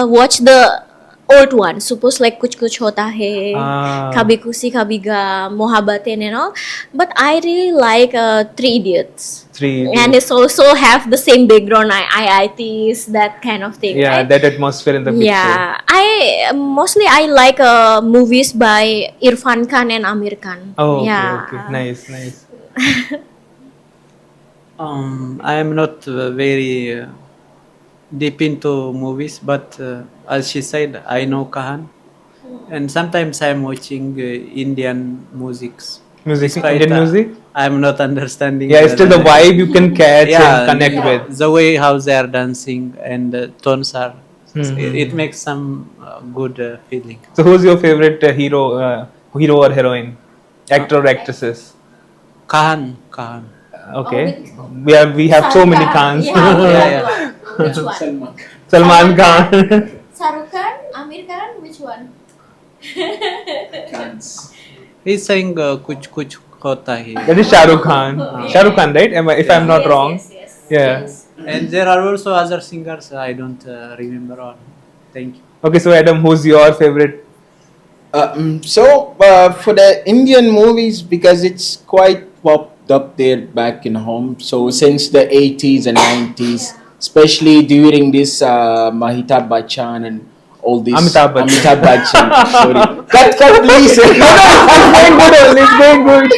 watch the old one. Suppose like Kuch Kuch Hota Hai, Ah. Kabhi Khushi Kabhi Gum, Mohabbatein and all. But I really like Three Idiots. And it's also have the same background, IITs, that kind of thing. Yeah, right? that atmosphere in the picture. Yeah, I like movies by Irfan Khan and Amir Khan. Oh, okay, Yeah. okay. Nice, nice. I am not very deep into movies, but as she said, I know Kahan, and sometimes I am watching Indian musics. Music, Despite, Indian music? I am not understanding. Yeah, still the vibe you can catch Yeah, and connect with. the way how they are dancing and tones are. Mhm. It makes some good feeling. So, who's your favorite hero or heroine, actor or actresses? Kahan. Okay, we have so many Khans. Yeah. Which one? Salman Khan. Shahrukh Khan, Amir Khan, which one? He's saying kuch kuch hota hai. That is Shah Rukh Khan. Shah Rukh Khan, right? If I'm not wrong. Yes. Yeah. And there are also other singers. I don't remember all. Thank you. Okay, so Adam, who's your favorite? For the Indian movies, because it's quite popped up there back in home. So since the 80s and 90s, especially during this Mahitab Bachchan and all this Amitabh Bachchan. Amitabh Bachchan. Sorry, cut, please. It's going good.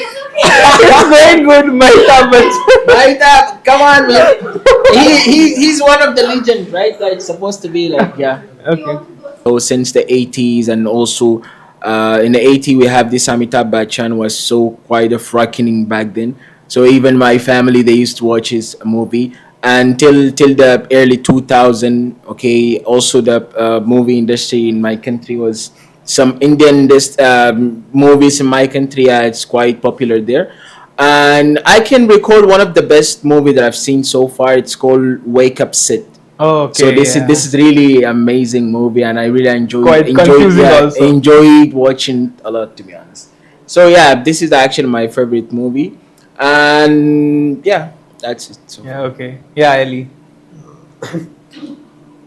It's going good. Mahitab Bachchan. Mahitab, come on, man. He's one of the legends, right? That's supposed to be like, yeah. Okay. So since the 80s, and also in the 80s we have this Amitabh Bachchan was so quite of reckoning back then. So even my family, they used to watch his movie, and till the early 2000. Okay, also the movie industry in my country was some Indian movies in my country. It's quite popular there. And I can recall one of the best movie that I've seen so far. It's called Wake Up Sit. Oh, okay. So this is really amazing movie, and I really Quite confusing also. enjoyed watching a lot, to be honest. So yeah, this is actually my favorite movie, and yeah, that's it. So. Yeah, okay. Yeah, Ali.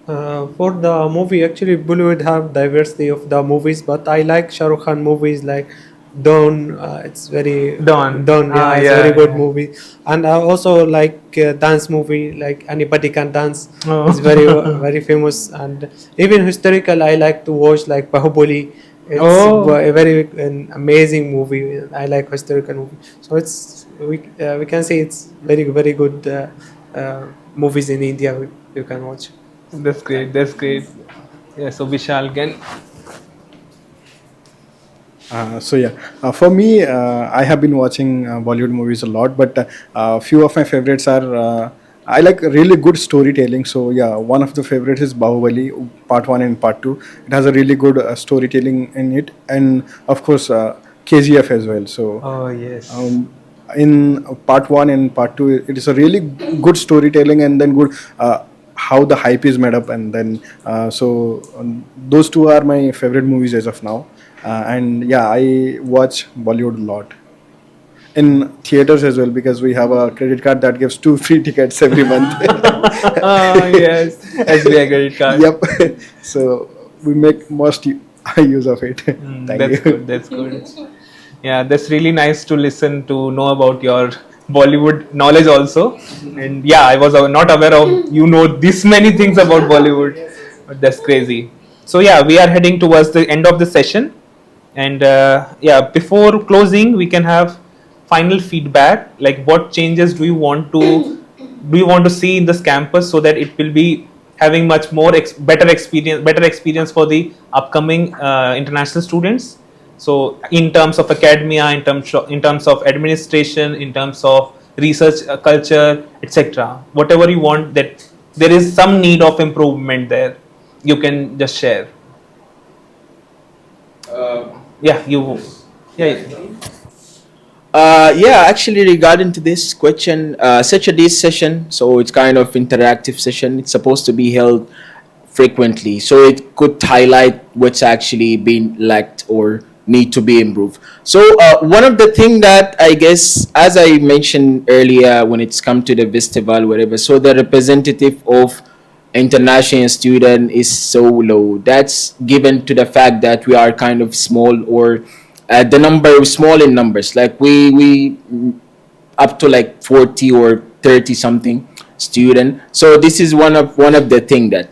For the movie, actually, Bollywood have diversity of the movies, but I like Shah Rukh Khan movies like Dawn. It's very Dawn. Dawn. Yeah, Ah, it's yeah, a very good yeah. movie. And I also like dance movie like Anybody Can Dance. Oh. It's very very famous. And even historical, I like to watch like Bahubali. It's Oh. a very an amazing movie. I like historical movie. So it's we can say it's very very good movies in India you can watch. That's great. That's great. Yeah, so Bishal again. For me, I have been watching Bollywood movies a lot, but few of my favorites are I like really good storytelling. So yeah, one of the favorites is Bahubali Part 1 and Part 2. It has a really good storytelling in it, and of course KGF as well. So Oh, yes. in Part 1 and Part 2, it is a really good storytelling, and then good how the hype is made up, and then those two are my favorite movies as of now. And yeah, I watch Bollywood a lot in theaters as well, because we have a credit card that gives 2 free tickets every month. Oh, yes. SBI credit card. Yep. So we make most use of it. Thank That's you. good. That's good. Yeah, that's really nice to listen to know about your Bollywood knowledge also. And yeah, I was not aware of this many things about Bollywood. But that's crazy. So yeah, we are heading towards the end of the session. And yeah, before closing, we can have final feedback. Like, what changes do you want to see in this campus so that it will be having much more better experience for the upcoming international students? So in terms of academia, in terms of administration, in terms of research culture, etc. Whatever you want, that there is some need of improvement there, you can just share. Actually, regarding to this question, such a this session, so it's kind of interactive session. It's supposed to be held frequently, so it could highlight what's actually been lacked or need to be improved. So one of the thing that I guess, as I mentioned earlier, when it's come to the festival, whatever, so the representative of international student is so low. That's given to the fact that we are kind of small, or the number is small in numbers. Like we up to like 40 or 30 something student. So this is one of the thing that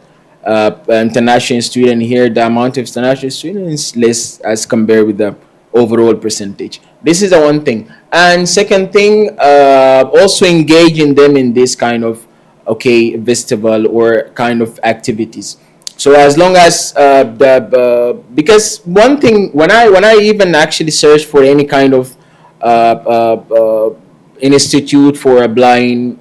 international student here, the amount of international students is less as compared with the overall percentage. This is the one thing. And second thing, also engaging them in this kind of festival or kind of activities. So as long as because one thing, when I even actually search for any kind of institute for a blind,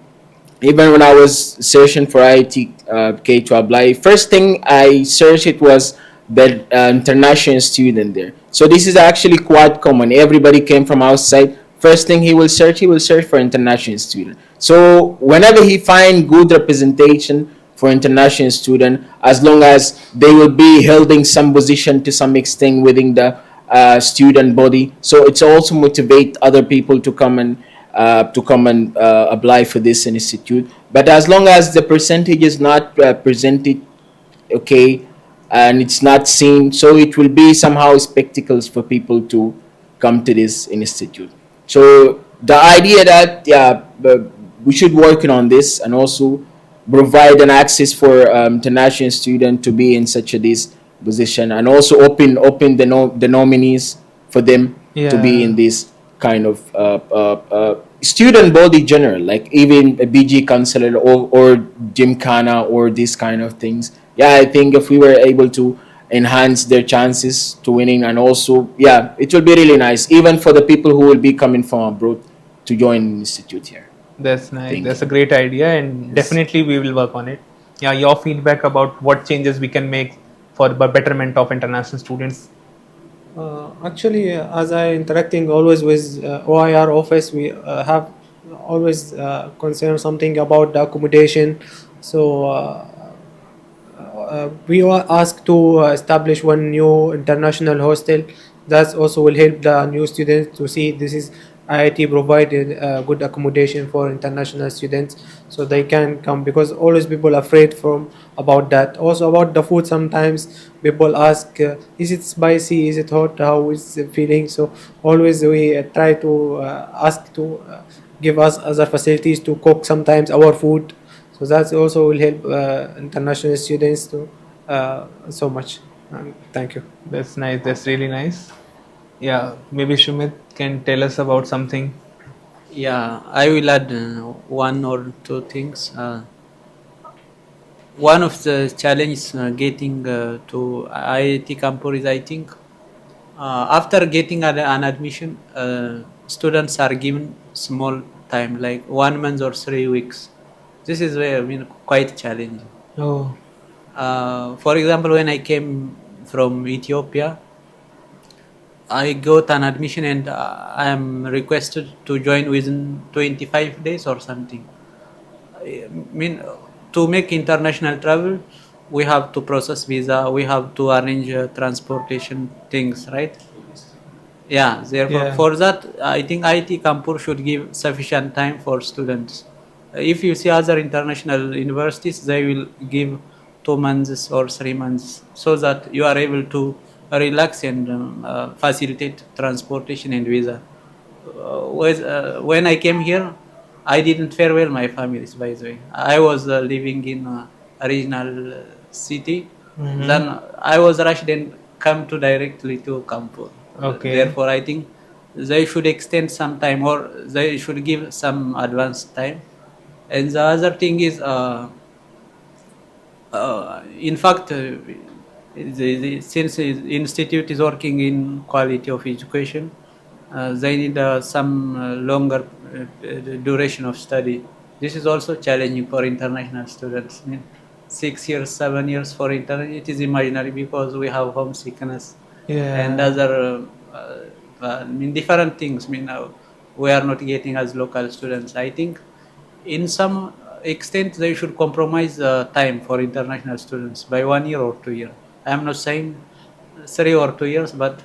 even when I was searching for IITK to apply, first thing I searched it was the international student there. So this is actually quite common. Everybody came from outside. First thing he will search for international student. So whenever he find good representation for international student, as long as they will be holding some position to some extent within the student body, so it's also motivate other people to come and apply for this institute. But as long as the percentage is not presented, okay, and it's not seen, so it will be somehow spectacles for people to come to this institute. So the idea that we should working on this, and also provide an access for international student to be in such a this position, and also open the nominees for them to be in this kind of student body general, like even a BG counselor, or gymkhana, or these kind of things. Yeah, I think if we were able to enhance their chances to winning, and also it will be really nice even for the people who will be coming from abroad to join the institute here. That's nice. Thank That's you. a great idea, and definitely we will work on it. Yeah, your feedback about what changes we can make for the betterment of international students. Actually, as I interacting always with OIR office, we have always concern something about the accommodation. So we were asked to establish one new international hostel. That also will help the new students to see this is IIT provided good accommodation for international students, so they can come, because always people afraid from about that. Also about the food, sometimes people ask, is it spicy, is it hot, how is the feeling? So always we try to ask to give us other facilities to cook sometimes our food. So that also will help international students to so much. Thank you. That's nice. That's really nice. Yeah, maybe Shumet can tell us about something. Yeah, I will add one or two things. One of the challenges getting to IIT Kanpur is, I think, after getting an admission, students are given small time, like 1 month or 3 weeks. This is where, quite challenging. Oh, For example, when I came from Ethiopia, I got an admission and I am requested to join within 25 days or something. I mean, to make international travel, we have to process visa, we have to arrange transportation things, right? Yeah, therefore, Yeah. for that, I think IIT Kanpur should give sufficient time for students. If you see other international universities, they will give 2 months or 3 months, so that you are able to relax and facilitate transportation and visa. When I came here, I didn't fare well my families, by the way. I was living in a regional city. Then I was rushed and come to directly to Kanpur. Okay. Therefore, I think they should extend some time, or they should give some advance time. And the other thing is, in fact, since the institute is working in quality of education, they need some longer duration of study. This is also challenging for international students. 6 years, 7 years for international, it is imaginary, because we have homesickness and other different things. We are not getting as local students. I think in some extent they should compromise time for international students by 1 year or 2 years. I am not saying 3 or 2 years, but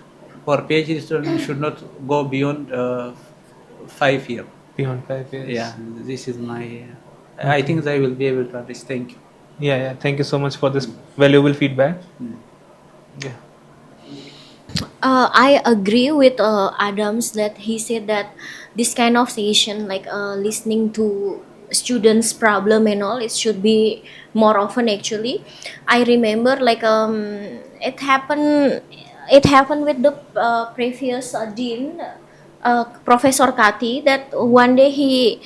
for PhD students should not go beyond 5 years. beyond 5 years. Yeah, this is my. I think they will be able to understand. Thank you. Yeah. Thank you so much for this valuable feedback. Yeah. I agree with Adams that he said that this kind of session, like listening to students' problem and all, it should be more often. Actually, I remember like it happened. It happened with the previous dean, Professor Kati. That one day he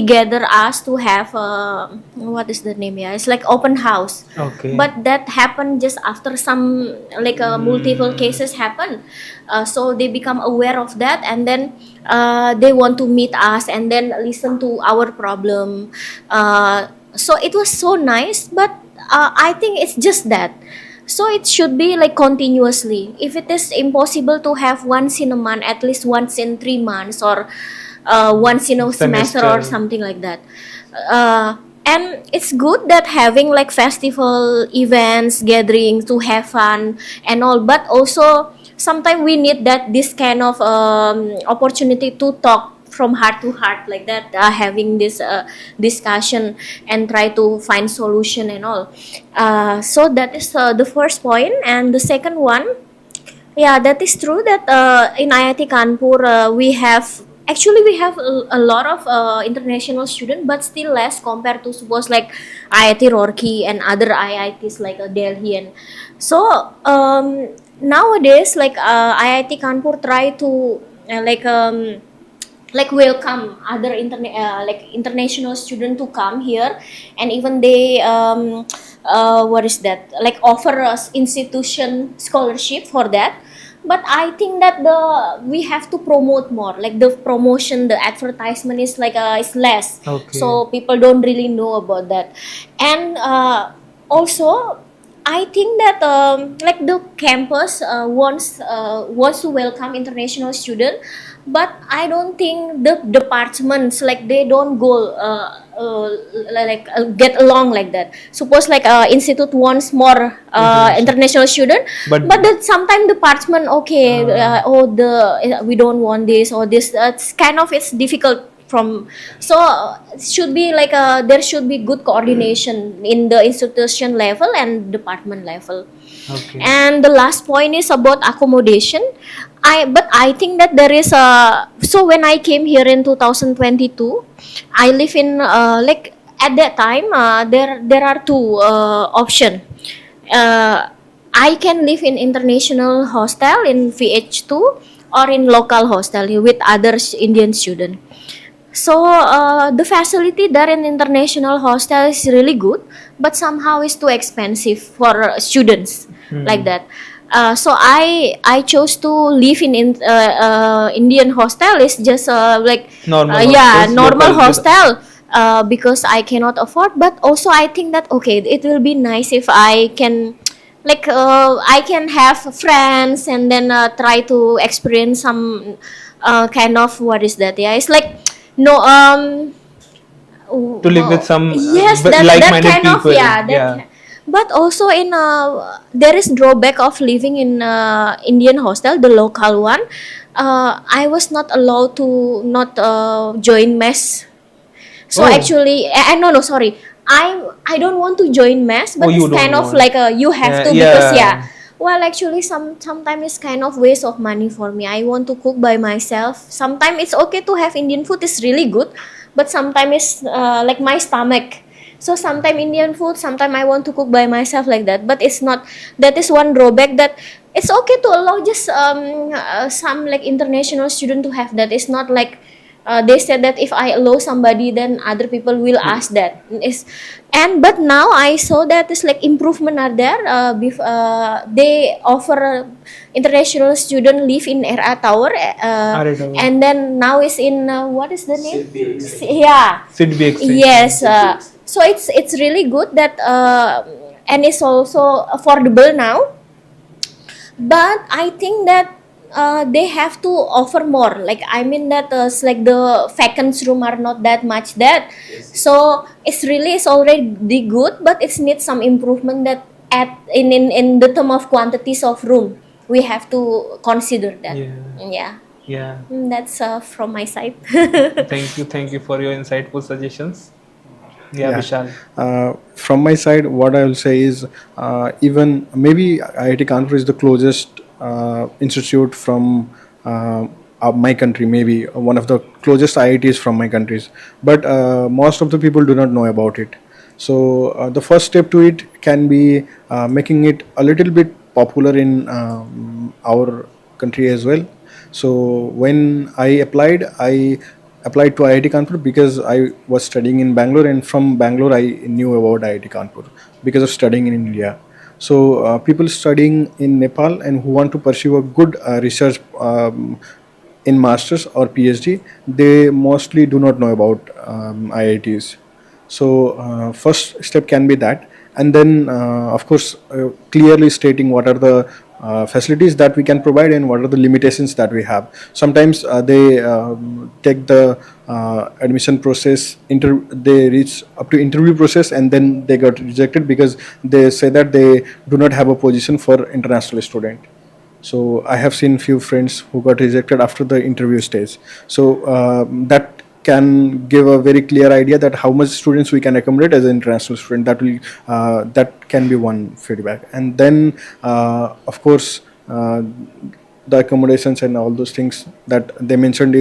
gathered us to have what is the name? Yeah, it's like open house, Okay. but that happened just after some like multiple cases happen, so they become aware of that, and then they want to meet us and then listen to our problem. So it was so nice, but I think it's just that. So it should be like continuously. If it is impossible to have once in a month, at least once in 3 months, or once in a semester or Semester. something like that. And it's good that having like festival events, gatherings to have fun and all, but also sometimes we need that this kind of opportunity to talk from heart to heart like that, having this discussion and try to find solution and all. So that is the first point. And the second one, yeah, that is true that in IIT Kanpur we have a lot of international students, but still less compared to suppose like IIT Roorkee and other IITs like Delhi. And so nowadays like IIT Kanpur try to like welcome other international student to come here, and even they what is that, like offer us institution scholarship for that. But I think that the we have to promote more, like the promotion, the advertisement is like is less, Okay. so people don't really know about that. And also I think that like the campus wants to welcome international student, but I don't think the departments like they don't go get along like that. Suppose like institute wants more international student, But- but that sometimes department okay, we don't want this or this. It's kind of it's difficult from. So it should be like there should be good coordination in the institution level and department level. Okay. And the last point is about accommodation. I think that there is a, so when I came here in 2022, I live in like at that time there are two option. I can live in international hostel in VH2 or in local hostel with other Indian student. So the facility there in international hostel is really good, but somehow it's too expensive for students like that. So I chose to live in Indian hostel. It's just like Normal yeah, hostels, normal local- hostel. Because I cannot afford, but also I think that okay, it will be nice if I can like I can have friends and then try to experience some kind of what is that, yeah, it's like no To live with some yes, that like-minded kind people. of, yeah, that Yeah. but also in there is drawback of living in Indian hostel, the local one. I was not allowed to not join mess. So Oh. actually, no, sorry. I don't want to join mess, but Oh, you it's kind don't of want. like you have to, Yeah. because yeah. Well, actually, sometimes it's kind of waste of money for me. I want to cook by myself. Sometimes it's okay to have Indian food. It's really good, but sometimes it's like my stomach. So sometimes Indian food, sometimes I want to cook by myself like that. But it's not. That is one drawback, that it's okay to allow just some like international student to have that. It's not like they said that if I allow somebody, then other people will ask that. But now I saw that it's like improvement are there. They offer international student live in RA Tower, RA Tower. and then now is in what is the name? Yeah. Should be expensive. Yes. So it's really good that and it's also affordable now. But I think that they have to offer more. Like I mean that like the vacant room are not that much that. So it's already good, but it needs some improvement that in the term of quantities of room we have to consider that. Yeah. Yeah. That's from my side. Thank you for your insightful suggestions. Yeah, Bishal. From my side, what I will say is even maybe IIT Kanpur is the closest institute from my country, maybe one of the closest IITs from my countries. But most of the people do not know about it. So the first step to it can be making it a little bit popular in our country as well. So when I applied to IIT Kanpur because I was studying in Bangalore, and from Bangalore I knew about IIT Kanpur because of studying in India. So people studying in Nepal and who want to pursue a good research in masters or PhD, they mostly do not know about IITs. So first step can be that, and then of course clearly stating what are the facilities that we can provide and what are the limitations that we have. Sometimes they take the admission process, they reach up to interview process and then they got rejected because they say that they do not have a position for international student. So I have seen few friends who got rejected after the interview stage. So that can give a very clear idea that how much students we can accommodate as an international student. That can be one feedback. And then of course the accommodations and all those things that they mentioned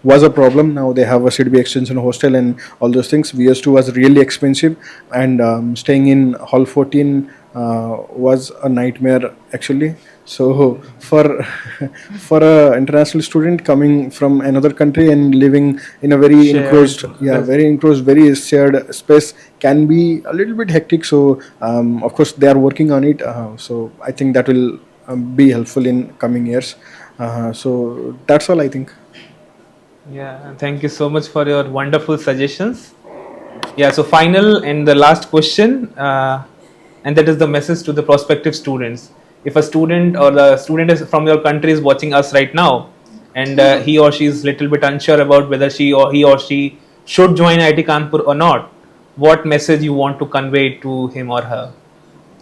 was a problem. Now they have a CDB extension hostel and all those things. VS2 was really expensive, and staying in hall 14 was a nightmare actually. So for for a international student coming from another country and living in a very Shared enclosed, space. very enclosed, very shared space can be a little bit hectic. So of course they are working on it. So I think that will be helpful in coming years. So that's all I think. Yeah, thank you so much for your wonderful suggestions. Yeah, so final and the last question, and that is the message to the prospective students. If a student or the student is from your country is watching us right now, and he or she is little bit unsure about whether he or she should join IIT Kanpur or not, what message you want to convey to him or her?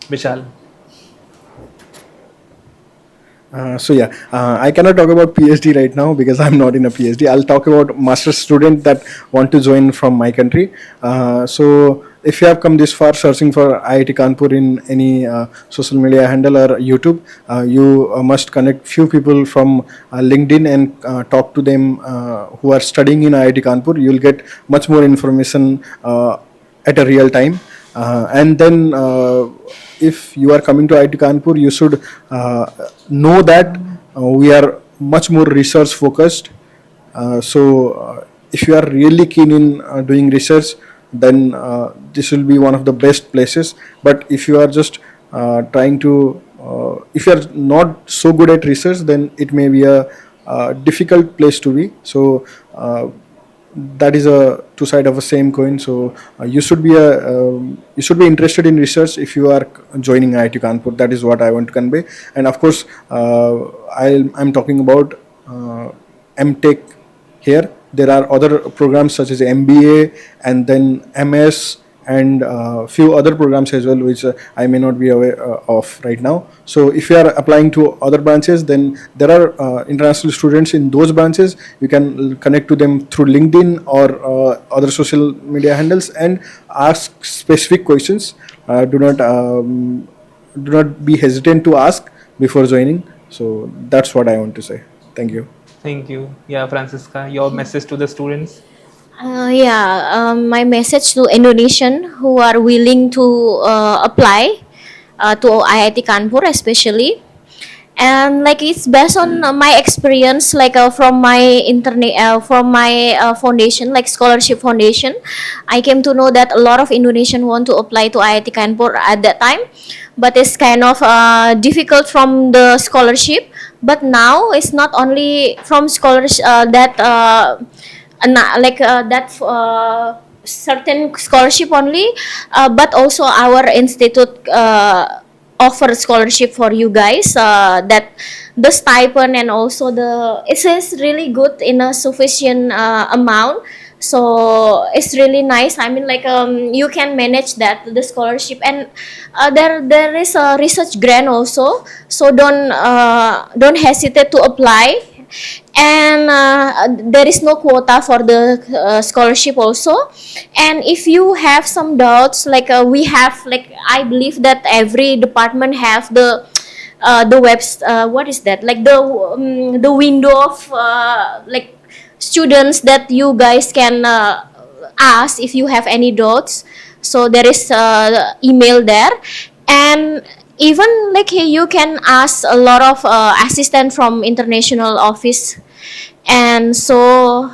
Bishal. I cannot talk about PhD right now because I'm not in a PhD. I'll talk about master's student that want to join from my country. So if you have come this far searching for IIT Kanpur in any social media handle or YouTube, you must connect few people from LinkedIn and talk to them who are studying in IIT Kanpur. You'll get much more information at a real time. And then if you are coming to IIT Kanpur, you should know that we are much more research focused. If you are really keen in doing research, then this will be one of the best places. But if you are just trying to, if you are not so good at research, then it may be a difficult place to be. So that is a two side of the same coin. So you should be interested in research if you are joining IIT Kanpur. That is what I want to convey. And of course I'm talking about MTech here. There are other programs such as MBA and then MS and few other programs as well, which I may not be aware of right now. So if you are applying to other branches, then there are international students in those branches. You can connect to them through LinkedIn or other social media handles and ask specific questions. Do not be hesitant to ask before joining. So that's what I want to say. Thank you. Thank you. Yeah, Fransiska, your message to the students? My message to Indonesian who are willing to apply to IIT Kanpur especially, and like it's based on my experience, like from my internet, from my foundation, like scholarship foundation. I came to know that a lot of Indonesian want to apply to IIT Kanpur at that time, but it's kind of difficult from the scholarship. But now it's not only from scholars certain scholarship only, but also our institute offer scholarship for you guys, that the stipend and also it is really good in a sufficient amount. So it's really nice. I mean, like you can manage the scholarship, and there is a research grant also. So don't hesitate to apply. and there is no quota for the scholarship also. And if you have some doubts, like we have, like I believe that every department have the webs what is that, like the window of like students that you guys can ask if you have any doubts. So there is email there, and even like you can ask a lot of assistant from international office. And so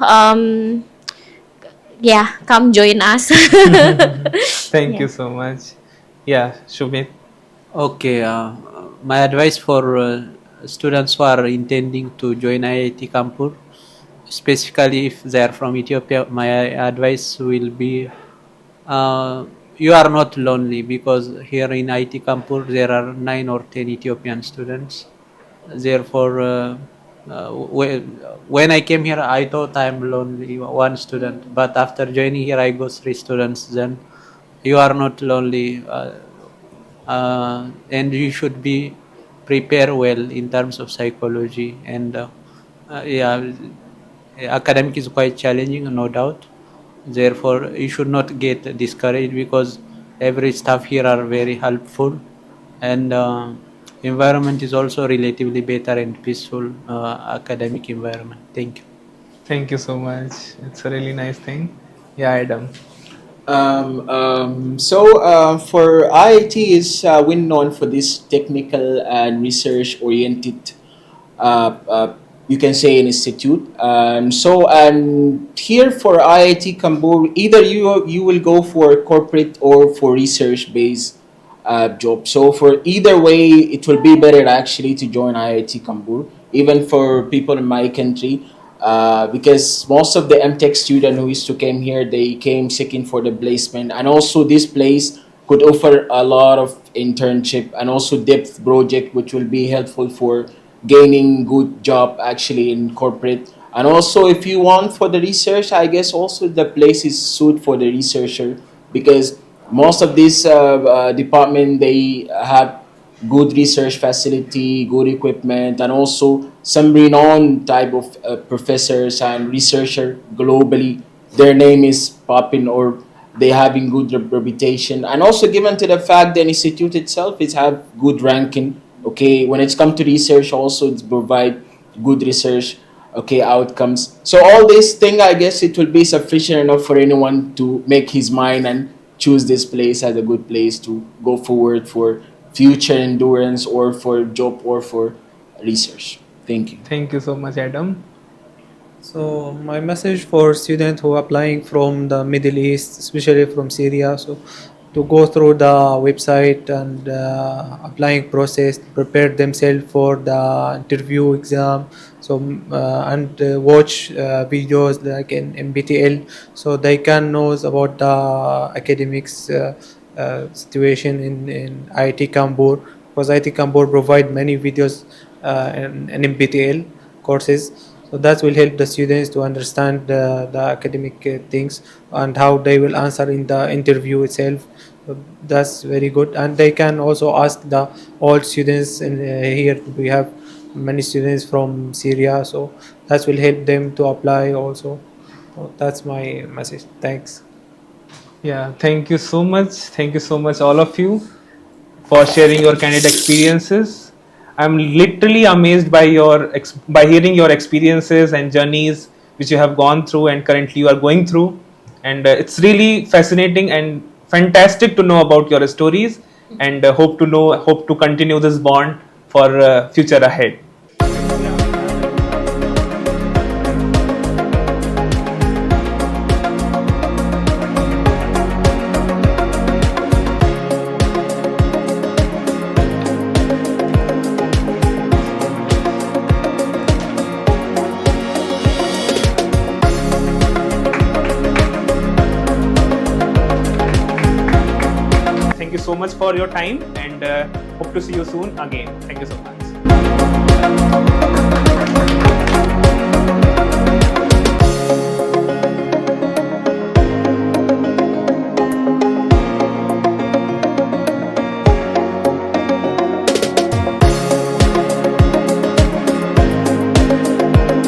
yeah, come join us. Thank Yeah. you so much. Yeah, Shumet. Okay, my advice for students who are intending to join IIT Kanpur, specifically if they are from Ethiopia, my advice will be you are not lonely, because here in IIT Kanpur there are 9 or 10 Ethiopian students. Therefore, when I came here, I thought I'm lonely, one student. But after joining here, I got 3 students. Then you are not lonely, and you should be prepare well in terms of psychology. And yeah, academic is quite challenging, no doubt. Therefore, you should not get discouraged, because every staff here are very helpful, and environment is also relatively better and peaceful academic environment. Thank you. Thank you so much. It's a really nice thing. Yeah, Adam. For IIT is well known for this technical and research oriented, you can say, an institute. And here for IIT Kanpur, either you will go for corporate or for research based job. So for either way, it will be better actually to join IIT Kanpur, even for people in my country. Because most of the MTech student who used to came here, they came seeking for the placement, and also this place could offer a lot of internship and also depth project, which will be helpful for gaining good job actually in corporate. And also, if you want for the research, I guess also the place is suited for the researcher, because most of this department, they have good research facility, good equipment, and also some renowned type of professors and researcher globally. Their name is popping, or they having good reputation, and also given to the fact the institute itself is have good ranking. Okay, when it's come to research, also it's provide good research. Okay, outcomes. So all this thing, I guess it will be sufficient enough for anyone to make his mind and choose this place as a good place to go forward for future endurance or for job or for research. Thank you. Thank you so much, Adam. So my message for students who are applying from the Middle East, especially from Syria, so to go through the website and applying process, prepare themselves for the interview exam. So and watch videos like in MBTL, so they can know about the academics situation in IIT Kanpur, because IIT Kanpur provide many videos in MBTL courses. So that will help the students to understand the academic things and how they will answer in the interview itself. So that's very good, and they can also ask the all students in here. We have many students from Syria, so that will help them to apply also. So that's my message. Thanks. Yeah, thank you so much. Thank you so much, all of you, for sharing your candid experiences. I'm literally amazed by by hearing your experiences and journeys which you have gone through and currently you are going through. And it's really fascinating and fantastic to know about your stories. And hope to continue this bond for future ahead. Thank you so much for your time, and hope to see you soon again. Thank you so much.